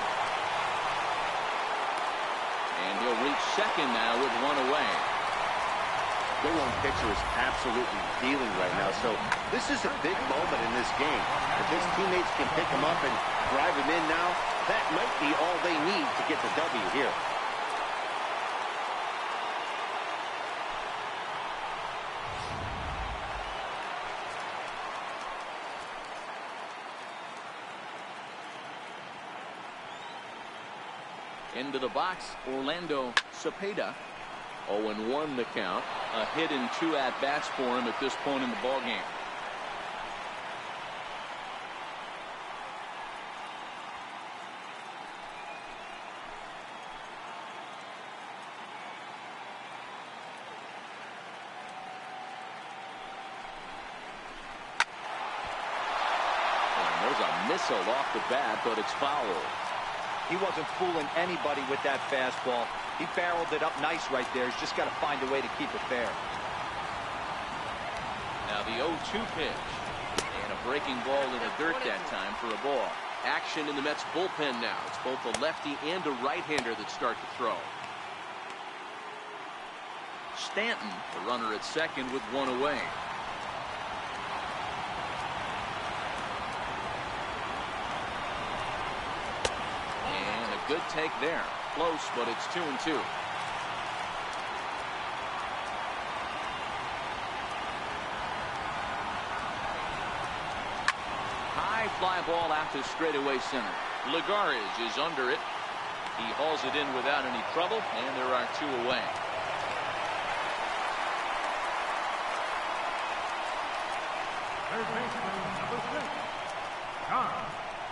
And he'll reach second now with 1 away. The one pitcher is absolutely dealing right now, so this is a big moment in this game. If his teammates can pick him up and drive him in now, that might be all they need to get the W here. Into the box, Orlando Cepeda. 0-1 the count. A hit in 2 at-bats for him at this point in the ballgame. And there's a missile off the bat, but it's foul. He wasn't fooling anybody with that fastball. He barreled it up nice right there. He's just got to find a way to keep it fair. Now the 0-2 pitch. And a breaking ball in the dirt that time for a ball. Action in the Mets bullpen now. It's both a lefty and a right-hander that start to throw. Stanton, the runner at second with 1 away. Good take there. Close, but it's 2-2. High fly ball out to straightaway center. Ligares is under it. He hauls it in without any trouble, and there are 2 away. Third baseman, number 6, John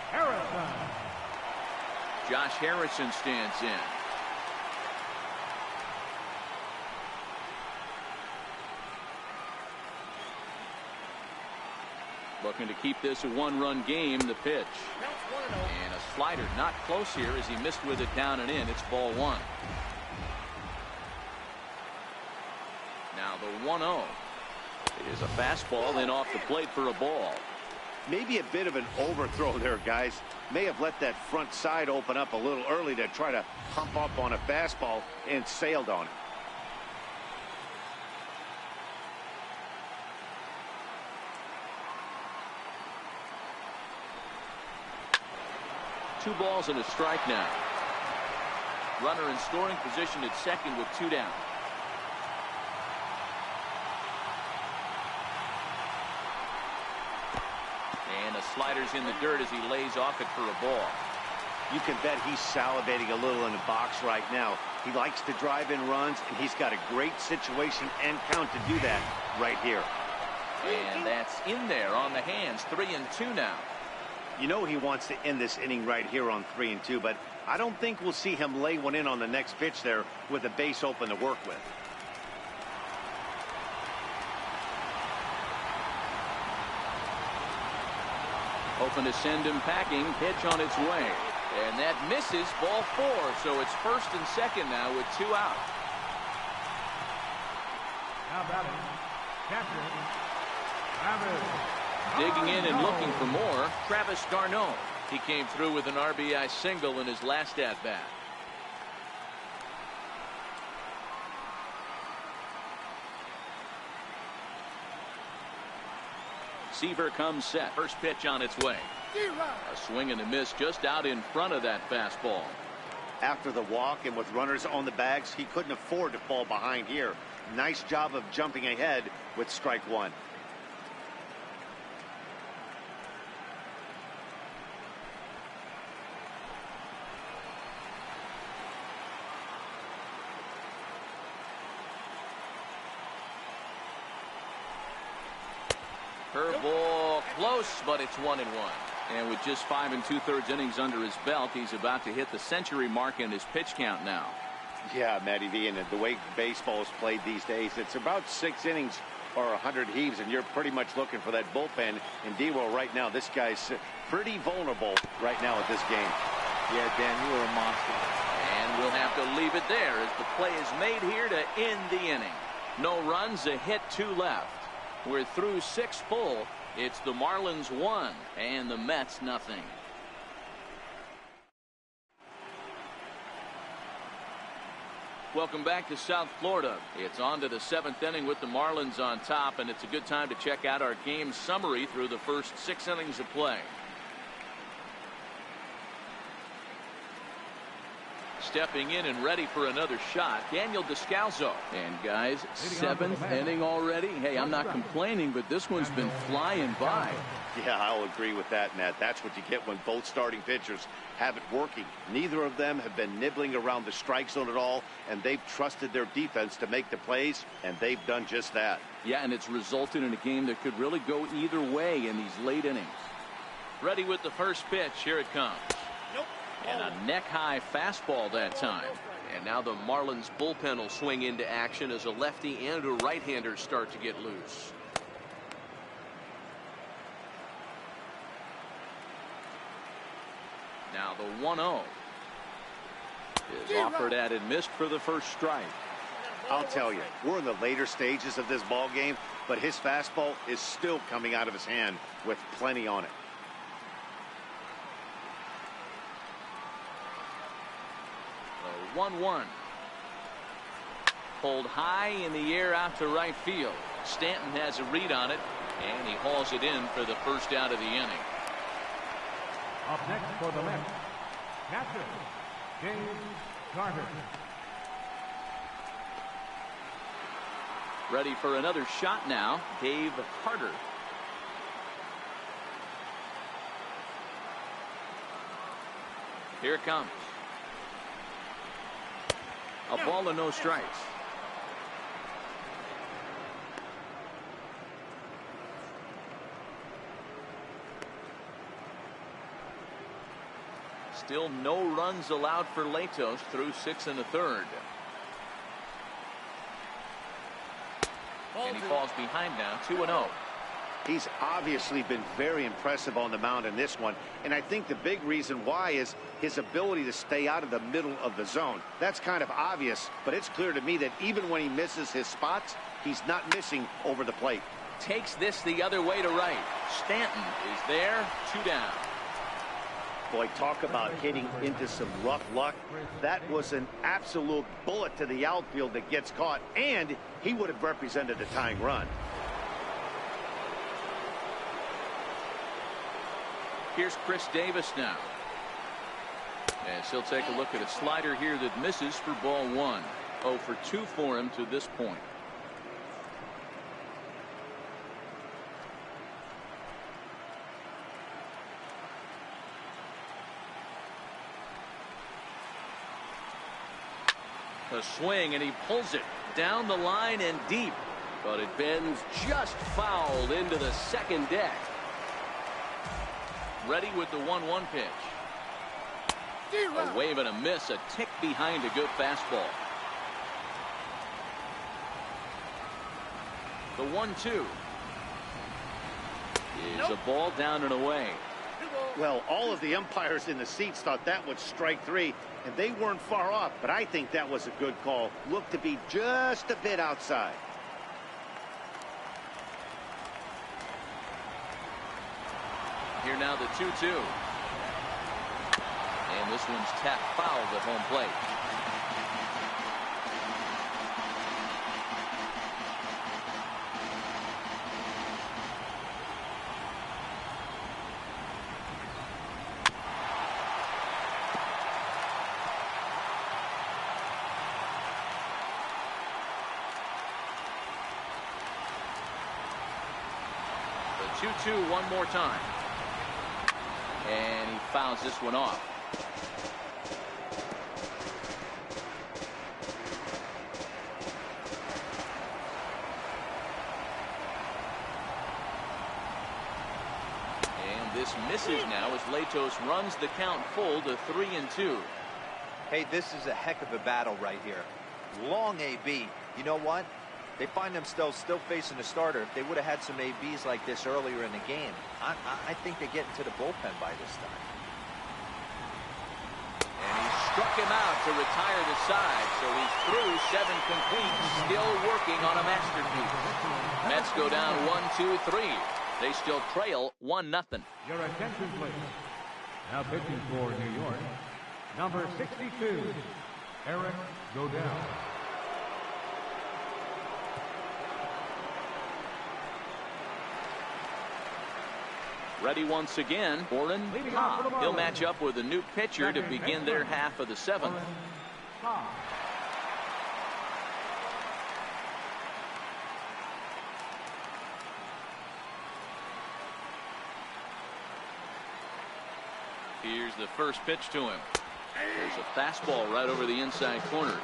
Harrison. Josh Harrison stands in. Looking to keep this a 1-run game. The pitch. And a slider not close here as he missed with it down and in. It's ball 1. Now the 1-0. It is a fastball in off the plate for a ball. Maybe a bit of an overthrow there, guys. May have let that front side open up a little early to try to pump up on a fastball and sailed on it. Two balls and a strike now. Runner in scoring position at second with 2 down. And the slider's in the dirt as he lays off it for a ball. You can bet he's salivating a little in the box right now. He likes to drive in runs, and he's got a great situation and count to do that right here. And that's in there on the hands. 3-2 now. You know he wants to end this inning right here on 3-2, but I don't think we'll see him lay one in on the next pitch there with a base open to work with. Hoping to send him packing. Pitch on its way. And that misses. Ball 4. So it's first and second now with 2 out. Now batting, catcher, Travis. Digging in and looking for more, Travis d'Arnaud. He came through with an RBI single in his last at-bat. Seaver comes set. First pitch on its way. A swing and a miss just out in front of that fastball. After the walk and with runners on the bags, he couldn't afford to fall behind here. Nice job of jumping ahead with strike 1. Curveball close, but it's 1-1. And with just 5 2/3 innings under his belt, he's about to hit the century mark in his pitch count now. Yeah, Matty V, and the way baseball is played these days, it's about 6 innings or 100 heaves, and you're pretty much looking for that bullpen. And D-Will, right now, this guy's pretty vulnerable right now at this game. Yeah, Dan, you are a monster. And we'll have to leave it there as the play is made here to end the inning. No runs, a hit, 2 left. We're through 6 full. It's the Marlins 1 and the Mets nothing. Welcome back to South Florida. It's on to the 7th inning with the Marlins on top, and it's a good time to check out our game summary through the first 6 innings of play. Stepping in and ready for another shot, Daniel Descalso. And guys, 7th inning already. Hey, I'm not complaining, but this one's been flying by. Yeah, I'll agree with that, Matt. That's what you get when both starting pitchers have it working. Neither of them have been nibbling around the strike zone at all, and they've trusted their defense to make the plays, and they've done just that. Yeah, and it's resulted in a game that could really go either way in these late innings. Ready with the first pitch. Here it comes. And a neck-high fastball that time. And now the Marlins bullpen will swing into action as a lefty and a right-hander start to get loose. Now the 1-0 is offered at and missed for the first strike. I'll tell you, we're in the later stages of this ball game, but his fastball is still coming out of his hand with plenty on it. 1-1. Pulled high in the air out to right field. Stanton has a read on it, and he hauls it in for the first out of the inning. Up next for the Mets, catcher, James Carter. Ready for another shot now, Dave Carter. Here it comes. A ball and no strikes. Still no runs allowed for Latos through 6 1/3. And he falls behind now, 2-0. He's obviously been very impressive on the mound in this one, and I think the big reason why is his ability to stay out of the middle of the zone. That's kind of obvious, but it's clear to me that even when he misses his spots, he's not missing over the plate. Takes this the other way to right. Stanton is there, 2 down. Boy, talk about hitting into some rough luck. That was an absolute bullet to the outfield that gets caught, and he would have represented a tying run. Here's Chris Davis now. As he'll take a look at a slider here that misses for ball 1. 0 for 2 for him to this point. A swing, and he pulls it down the line and deep, but it bends just foul into the second deck. Ready with the 1-1 pitch. A wave and a miss, a tick behind a good fastball. The 1-2 is a ball down and away. Well, all of the umpires in the seats thought that was strike 3, and they weren't far off, but I think that was a good call. Looked to be just a bit outside. Here now the 2-2. And this one's tapped foul at home plate. The 2-2 one more time. And he fouls this one off. This misses now as Latos runs the count full to 3-2. Hey, this is a heck of a battle right here. Long AB. You know what? They find themselves still facing a starter. If they would have had some ABs like this earlier in the game, I think they get into the bullpen by this time. And he struck him out to retire the side, so he's through 7 complete, still working on a masterpiece. Mets go down 1-2-3. They still trail 1-0. Your attention, please. Now pitching for New York, number 62, Eric Godell. Ready once again, Oren Pop. He'll match up with a new pitcher to begin their half of the 7th. Here's the first pitch to him. There's a fastball right over the inside corner.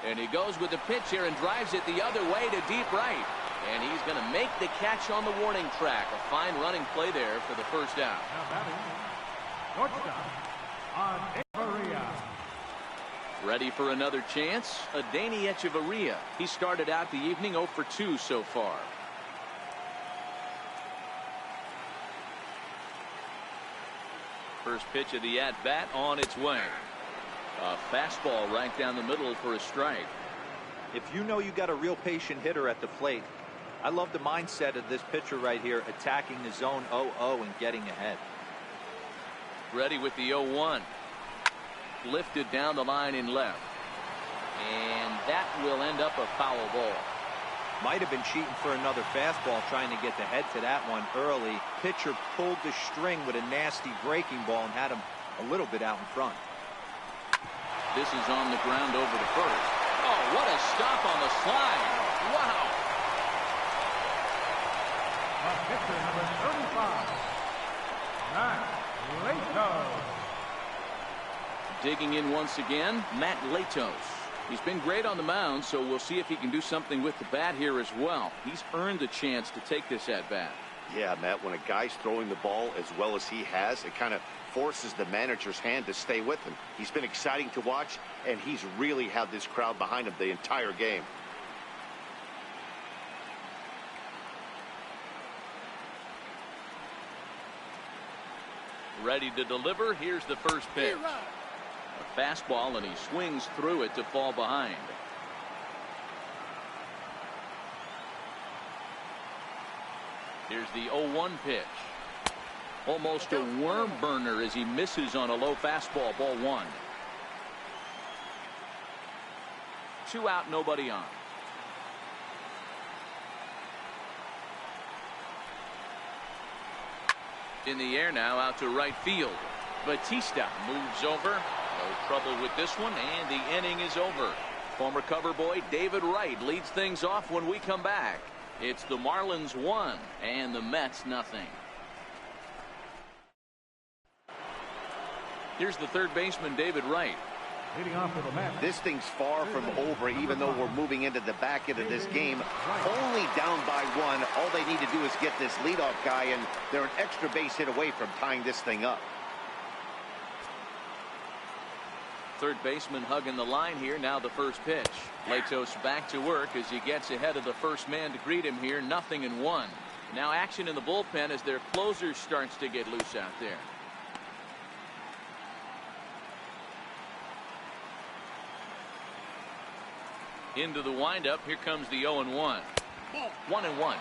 And he goes with the pitch here and drives it the other way to deep right. And he's going to make the catch on the warning track. A fine running play there for the first out. Ready for another chance? Adeiny Echeverria. He started out the evening 0 for 2 so far. First pitch of the at-bat on its way. A fastball right down the middle for a strike. If you know you got a real patient hitter at the plate, I love the mindset of this pitcher right here, attacking the zone 0-0 and getting ahead. Ready with the 0-1. Lifted down the line in left. And that will end up a foul ball. Might have been cheating for another fastball, trying to get the head to that one early. Pitcher pulled the string with a nasty breaking ball and had him a little bit out in front. This is on the ground over to first. Oh, what a stop on the slide. Wow. Pitcher number 35, Matt Latos. Digging in once again, Matt Latos. He's been great on the mound, so we'll see if he can do something with the bat here as well. He's earned the chance to take this at bat. Yeah, Matt, when a guy's throwing the ball as well as he has, it kind of forces the manager's hand to stay with him. He's been exciting to watch, and he's really had this crowd behind him the entire game. Ready to deliver. Here's the first pitch. A fastball, and he swings through it to fall behind. Here's the 0-1 pitch. Almost a worm burner as he misses on a low fastball. Ball 1. 2 out, nobody on. In the air now, out to right field. Batista moves over. No trouble with this one, and the inning is over. Former cover boy David Wright leads things off when we come back. It's the Marlins 1 and the Mets nothing. Here's the third baseman, David Wright. Leading off for the Mets. This thing's far from over, even though we're moving into the back end of this game. Only down by 1. All they need to do is get this leadoff guy, and they're an extra base hit away from tying this thing up. Third baseman hugging the line here. Now the first pitch. Latos back to work as he gets ahead of the first man to greet him here. 0-1. Now action in the bullpen as their closer starts to get loose out there. Into the windup. Here comes the 0-1. 1-1.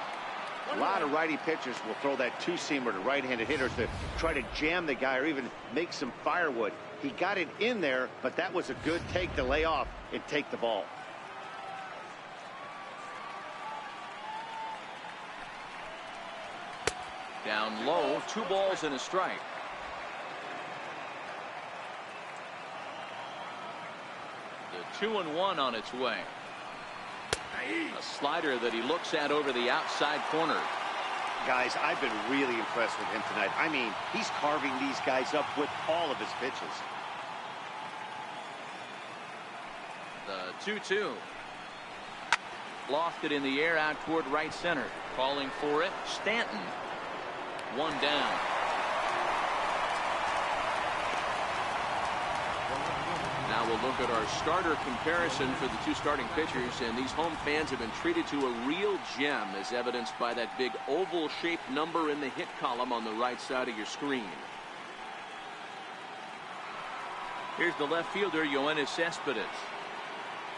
A lot of righty pitchers will throw that two-seamer to right-handed hitters to try to jam the guy or even make some firewood. He got it in there, but that was a good take to lay off and take the ball. Down low, 2 balls and a strike. The 2-1 on its way. A slider that he looks at over the outside corner. Guys, I've been really impressed with him tonight. I mean, he's carving these guys up with all of his pitches. The 2-2. Lofted in the air out toward right center. Calling for it, Stanton. One down. Now we'll look at our starter comparison for the two starting pitchers, and these home fans have been treated to a real gem, as evidenced by that big oval-shaped number in the hit column on the right side of your screen. Here's the left fielder, Yoenis Cespedes.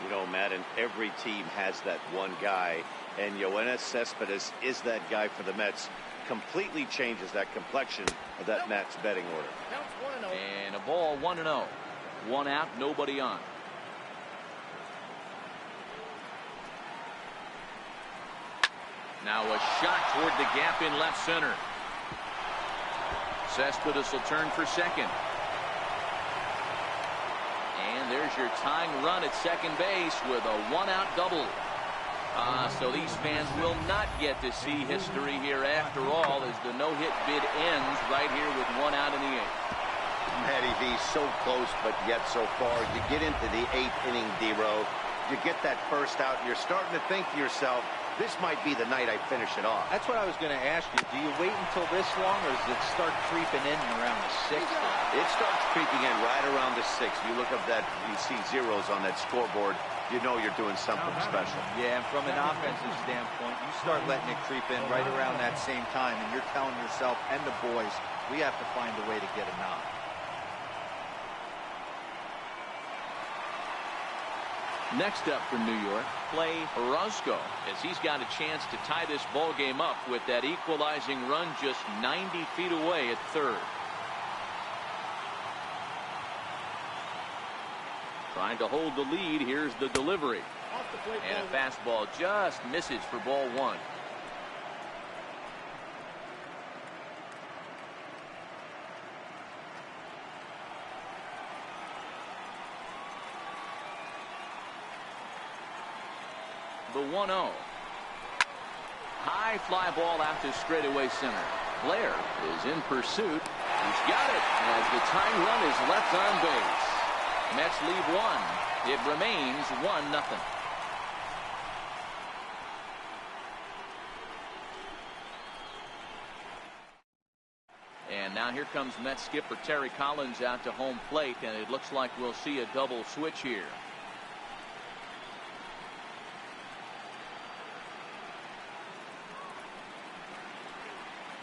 You know, Madden, every team has that one guy, and Yoenis Cespedes is that guy for the Mets. Completely changes that complexion of that Mets betting order. And a ball, 1-0. One out, nobody on. Now a shot toward the gap in left center. Cespedes will turn for second. And there's your tying run at second base with a one-out double. So these fans will not get to see history here after all, as the no-hit bid ends right here with one out in the eighth. Matty V, so close, but yet so far. You get into the eighth inning, D-Row. You get that first out, and you're starting to think to yourself, this might be the night I finish it off. That's what I was going to ask you. Do you wait until this long, or does it start creeping in around the sixth? It starts creeping in right around the sixth. You look up that, you see zeros on that scoreboard, you know you're doing something special. Yeah, and from an offensive standpoint, you start letting it creep in right around that same time, and you're telling yourself and the boys, we have to find a way to get a knock. Next up for New York, Play Orozco, as he's got a chance to tie this ball game up with that equalizing run just 90 feet away at third. Trying to hold the lead. Here's the delivery. And a fastball just misses for ball one. The 1-0. High fly ball out to straightaway center. Blair is in pursuit. He's got it as the tying run is left on base. Mets lead one. It remains 1-0. And now here comes Mets skipper Terry Collins out to home plate, and it looks like we'll see a double switch here.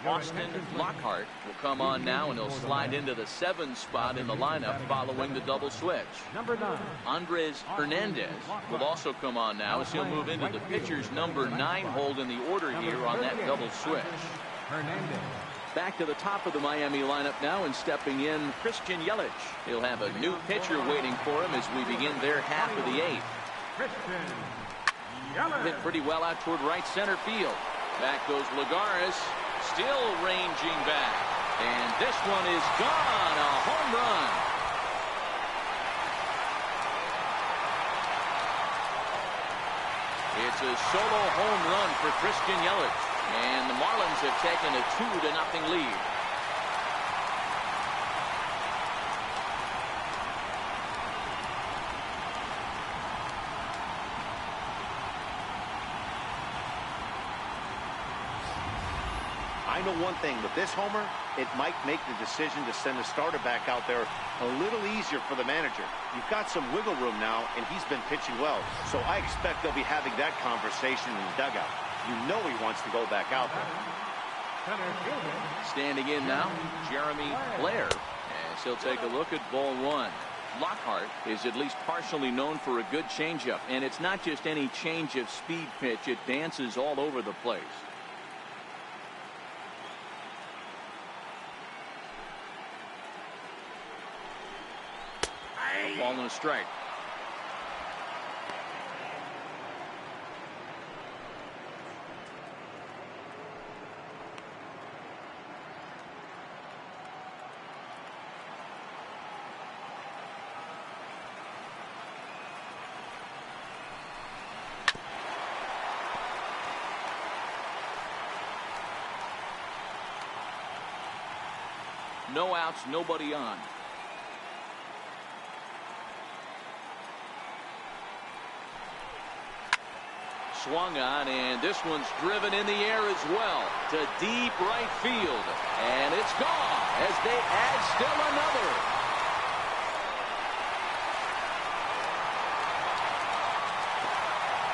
Austin Lockhart will come on now, and he'll slide into the 7 spot in the lineup following the double switch. Number 9. Andres Hernandez will also come on now, as he'll move into the pitcher's number 9 hold in the order here on that double switch. Hernandez. Back to the top of the Miami lineup now, and stepping in, Christian Yelich. He'll have a new pitcher waiting for him as we begin their half of the 8th. Christian Yelich. Hit pretty well out toward right center field. Back goes Lagares. Still ranging back. And this one is gone. A home run. It's a solo home run for Christian Yelich. And the Marlins have taken a 2-0 lead. I know one thing, with this homer, it might make the decision to send the starter back out there a little easier for the manager. You've got some wiggle room now, and he's been pitching well. So I expect they'll be having that conversation in the dugout. You know he wants to go back out there. Standing in now, Jeremy Blair, as he'll take a look at ball one. Lockhart is at least partially known for a good changeup, and it's not just any change of speed pitch. It dances all over the place. A ball and a strike. No outs, nobody on. Swung on, and this one's driven in the air as well to deep right field, and it's gone as they add still another.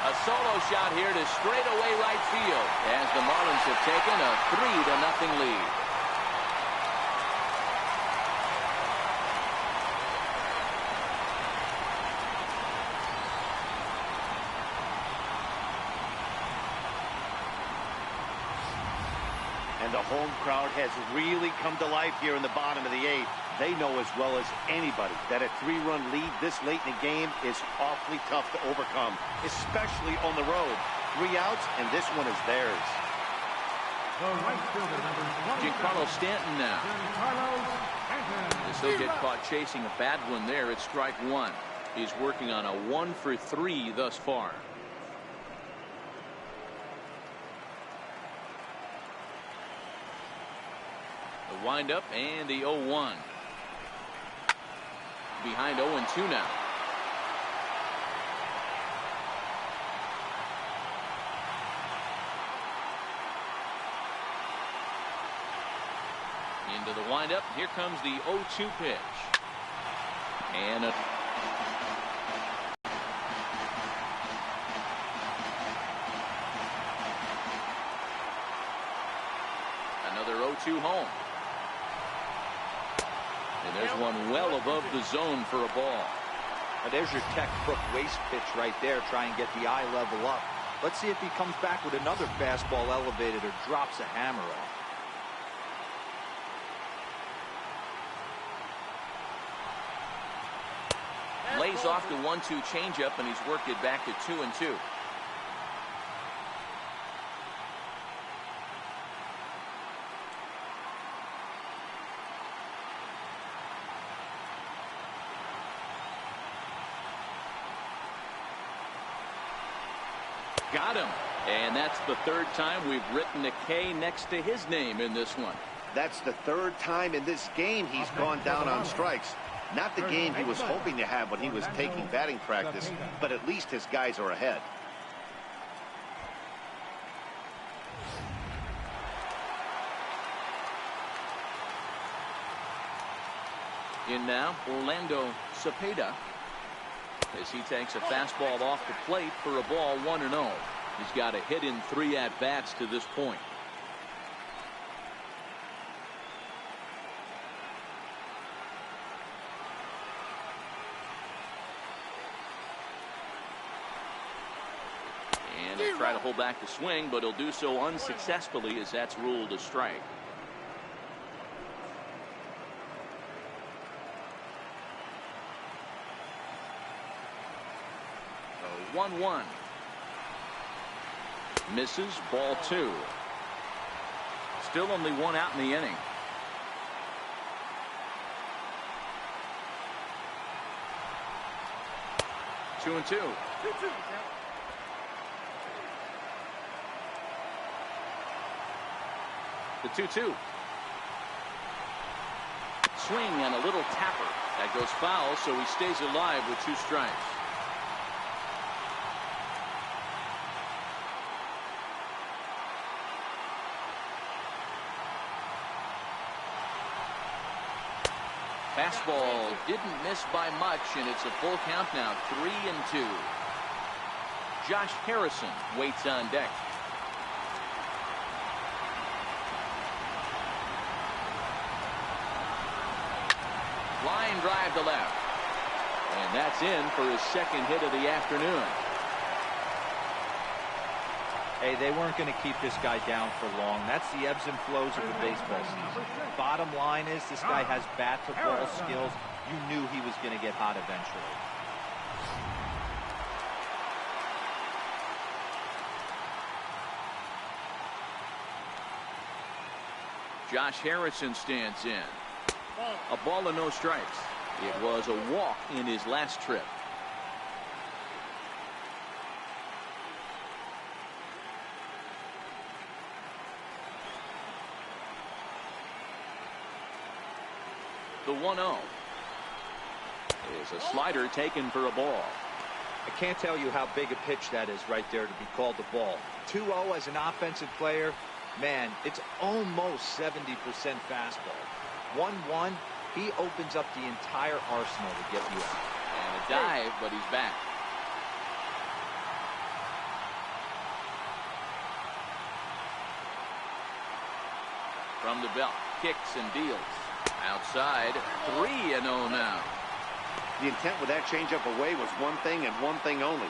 A solo shot here to straightaway right field as the Marlins have taken a 3-0 lead. And the home crowd has really come to life here in the bottom of the 8th. They know as well as anybody that a 3-run lead this late in the game is awfully tough to overcome, especially on the road. 3 outs, and this one is theirs. The right fielder, number 20. Giancarlo Stanton now. Giancarlo Stanton. As he'll get caught chasing a bad one there at strike 1. He's working on a 1 for 3 thus far. The windup and the 0-1. Behind 0-2 now. Into the windup. Here comes the 0-2 pitch. And another 0-2 home. And there's one well above the zone for a ball. Now there's your textbook waste pitch right there. Try and get the eye level up. Let's see if he comes back with another fastball elevated or drops a hammer off. Lays off the 1-2 changeup, and he's worked it back to 2-2. Got him. And that's the 3rd time we've written a K next to his name in this one. That's the 3rd time in this game he's gone down on strikes. Not the game he was hoping to have when he was taking batting practice, but at least his guys are ahead. In now, Orlando Cepeda, as he takes a fastball off the plate for a ball 1-0. He's got a hit in 3 at-bats to this point. And he'll try to hold back the swing, but he'll do so unsuccessfully as that's ruled a strike. 1-1. Misses, ball 2. Still only 1 out in the inning. Two and 2. The 2-2. Swing and a little tapper. That goes foul, so he stays alive with 2 strikes. Fastball didn't miss by much, and it's a full count now, 3-2. Josh Harrison waits on deck. Line drive to left. And that's in for his 2nd hit of the afternoon. Hey, they weren't going to keep this guy down for long. That's the ebbs and flows of the baseball season. Bottom line is this guy has bat-to-ball skills. You knew he was going to get hot eventually. Josh Harrison stands in. A ball and no strikes. It was a walk in his last trip. 1-0. Is a slider taken for a ball. I can't tell you how big a pitch that is right there to be called a ball. 2-0 as an offensive player, man, it's almost 70% fastball. 1-1, he opens up the entire arsenal to get you out. And a dive, but he's back. From the belt, kicks and deals. Outside, 3-0 now. The intent with that changeup away was one thing and one thing only.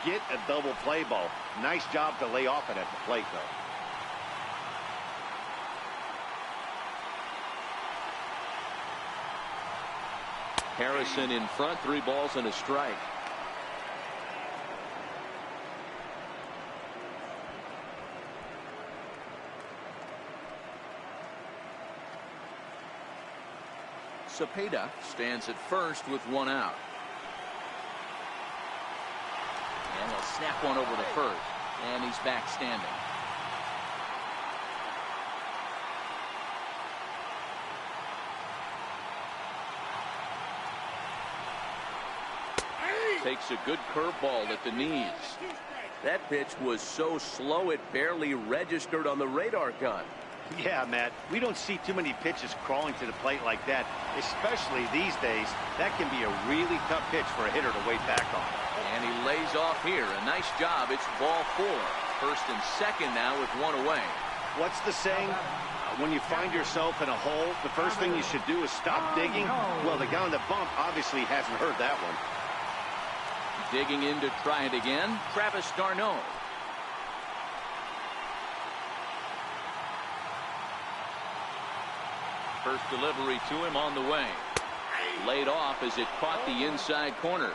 Get a double play ball. Nice job to lay off it at the plate, though. Harrison in front, 3 balls and a strike. Cepeda stands at first with 1 out. And he'll snap one over to first. And he's back standing. Takes a good curveball at the knees. That pitch was so slow it barely registered on the radar gun. Yeah, Matt, we don't see too many pitches crawling to the plate like that, especially these days. That can be a really tough pitch for a hitter to wait back on. And he lays off here. A nice job. It's ball 4. First and second now with 1 away. What's the saying? When you find yourself in a hole, the first thing you should do is stop digging. Well, the guy on the bump obviously hasn't heard that one. Digging in to try it again, Travis d'Arnaud. First delivery to him on the way. Laid off as it caught the inside corner.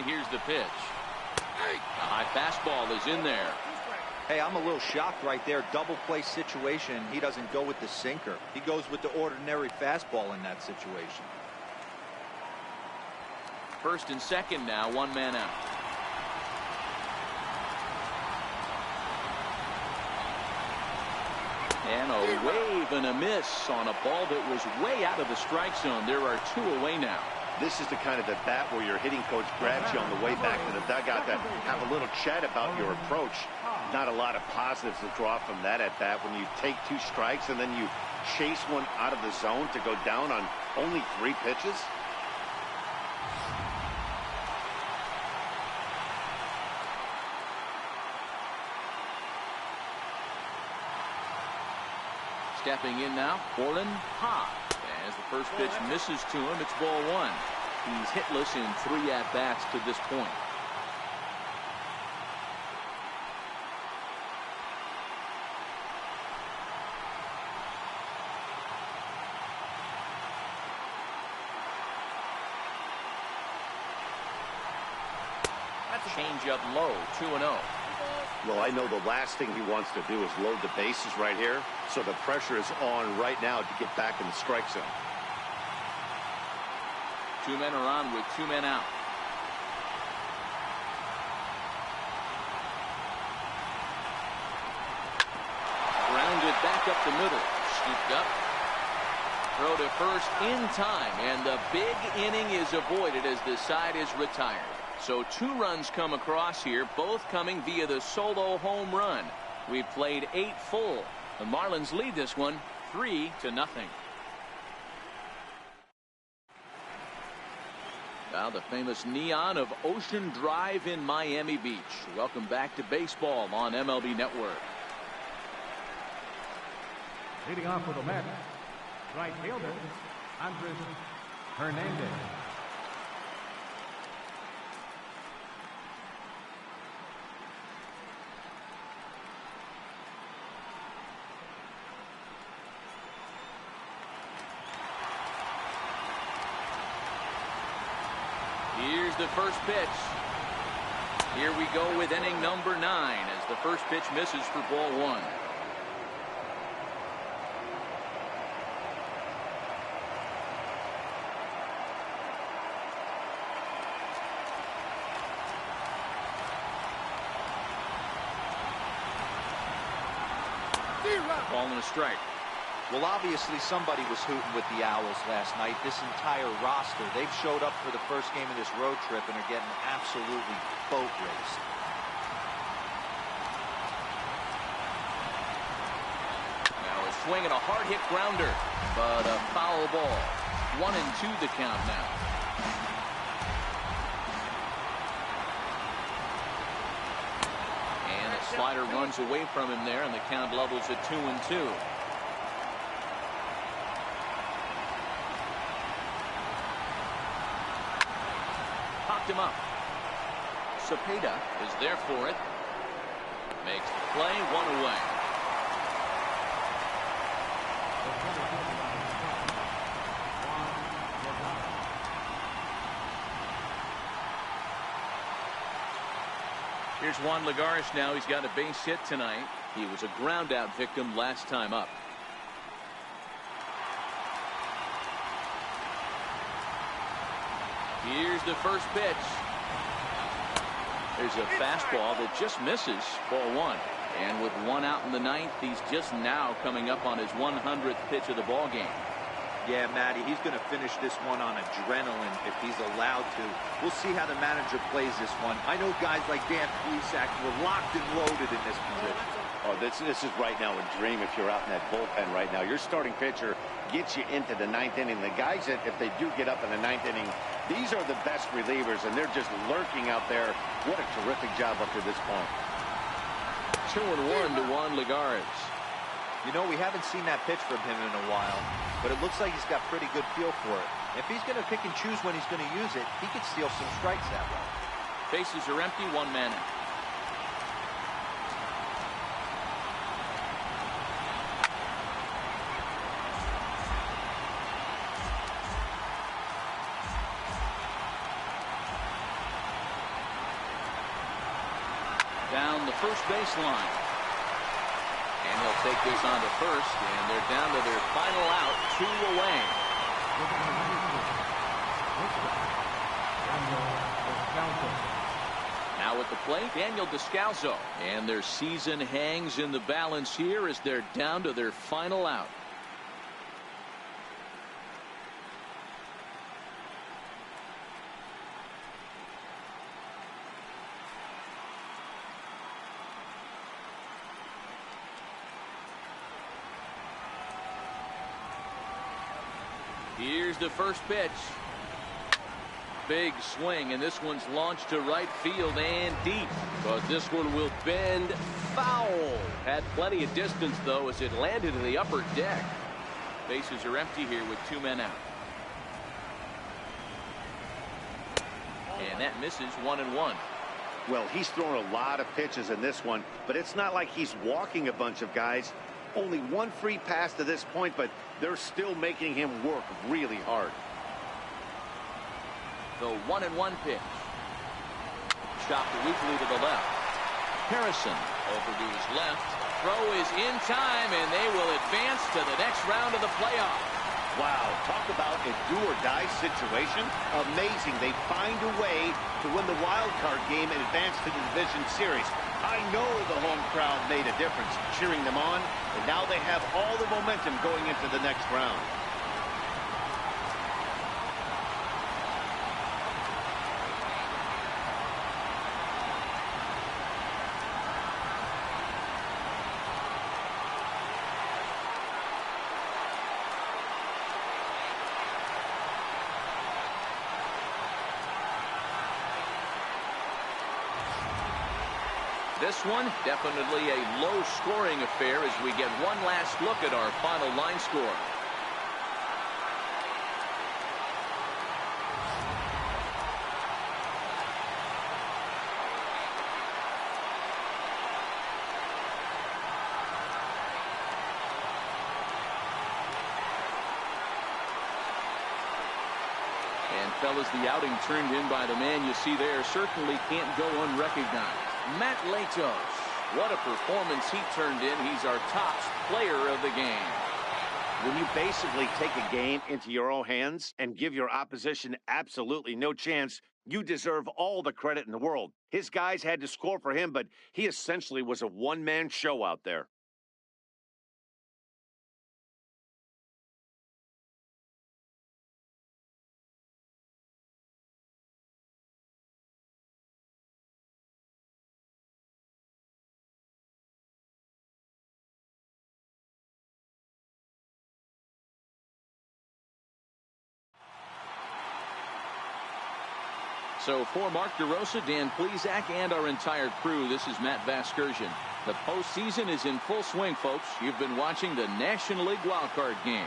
Here's the pitch. A high fastball is in there. Hey, I'm a little shocked right there. Double play situation. He doesn't go with the sinker. He goes with the ordinary fastball in that situation. First and second now, 1 man out. And a wave and a miss on a ball that was way out of the strike zone. There are 2 away now. This is the kind of at bat where your hitting coach grabs you on the way back to the dugout to have a little chat about your approach. Not a lot of positives to draw from that at bat when you take 2 strikes and then you chase one out of the zone to go down on only 3 pitches. Stepping in now, Orlin Ha. As the first pitch misses to him, it's ball 1. He's hitless in 3 at-bats to this point. Change up low, 2-0. Well, I know the last thing he wants to do is load the bases right here, so the pressure is on right now to get back in the strike zone. 2 men are on with 2 men out. Grounded back up the middle. Scooped up. Throw to first in time, and the big inning is avoided as the side is retired. So 2 runs come across here, both coming via the solo home run. We've played 8 full. The Marlins lead this one 3-0. Now the famous neon of Ocean Drive in Miami Beach. Welcome back to baseball on MLB Network. Leading off with the Mets, right fielder, Andres Hernandez. Here's the first pitch. Here we go with inning number 9 as the first pitch misses for ball 1. Ball and a strike. Well, obviously somebody was hooting with the Owls last night. This entire roster, they've showed up for the first game of this road trip and are getting absolutely boat raced. Now a swing and a hard hit grounder, but a foul ball. 1-2 the count now. And a slider runs away from him there, and the count levels at 2-2. Popped him up. Cepeda is there for it. Makes the play, one away. Here's Juan Lagares now. He's got a base hit tonight. He was a ground out victim last time up. Here's the first pitch. There's a fastball that just misses. Ball one. And with one out in the ninth, he's just now coming up on his 100th pitch of the ball game. Yeah, Matty, he's going to finish this one on adrenaline if he's allowed to. We'll see how the manager plays this one. I know guys like Dan Plesac were locked and loaded in this position. Oh, this is right now a dream if you're out in that bullpen right now. Your starting pitcher gets you into the ninth inning. The guys that, if they do get up in the ninth inning, these are the best relievers, and they're just lurking out there. What a terrific job up to this point. 2-1 to Juan Lagares. You know, we haven't seen that pitch from him in a while, but it looks like he's got pretty good feel for it. If he's going to pick and choose when he's going to use it, he could steal some strikes that way. Bases are empty, one man out. Down the first baseline. And he'll take this on to first, and they're down to their final out, 2 away. Now at the plate, Daniel Descalso. And their season hangs in the balance here as they're down to their final out. Here's the first pitch. Big swing, and this one's launched to right field and deep. But this one will bend foul. Had plenty of distance, though, as it landed in the upper deck. Bases are empty here with 2 men out. And that misses, 1-1. Well, he's thrown a lot of pitches in this one, but it's not like he's walking a bunch of guys. Only one free pass to this point, but they're still making him work really hard. The 1-1 pitch. Chopped weakly to the left. Harrison over to his left. Throw is in time, and they will advance to the next round of the playoffs. Wow, talk about a do-or-die situation. Amazing. They find a way to win the wild card game and advance to the division series. I know the home crowd made a difference cheering them on, and now they have all the momentum going into the next round. This one, definitely a low-scoring affair as we get one last look at our final line score. And fellas, the outing turned in by the man you see there certainly can't go unrecognized. Matt Latos. What a performance he turned in. He's our top player of the game. When you basically take a game into your own hands and give your opposition absolutely no chance, you deserve all the credit in the world. His guys had to score for him, but he essentially was a one-man show out there. So for Mark DeRosa, Dan Plesac, and our entire crew, this is Matt Vasgersian. The postseason is in full swing, folks. You've been watching the National League Wildcard game.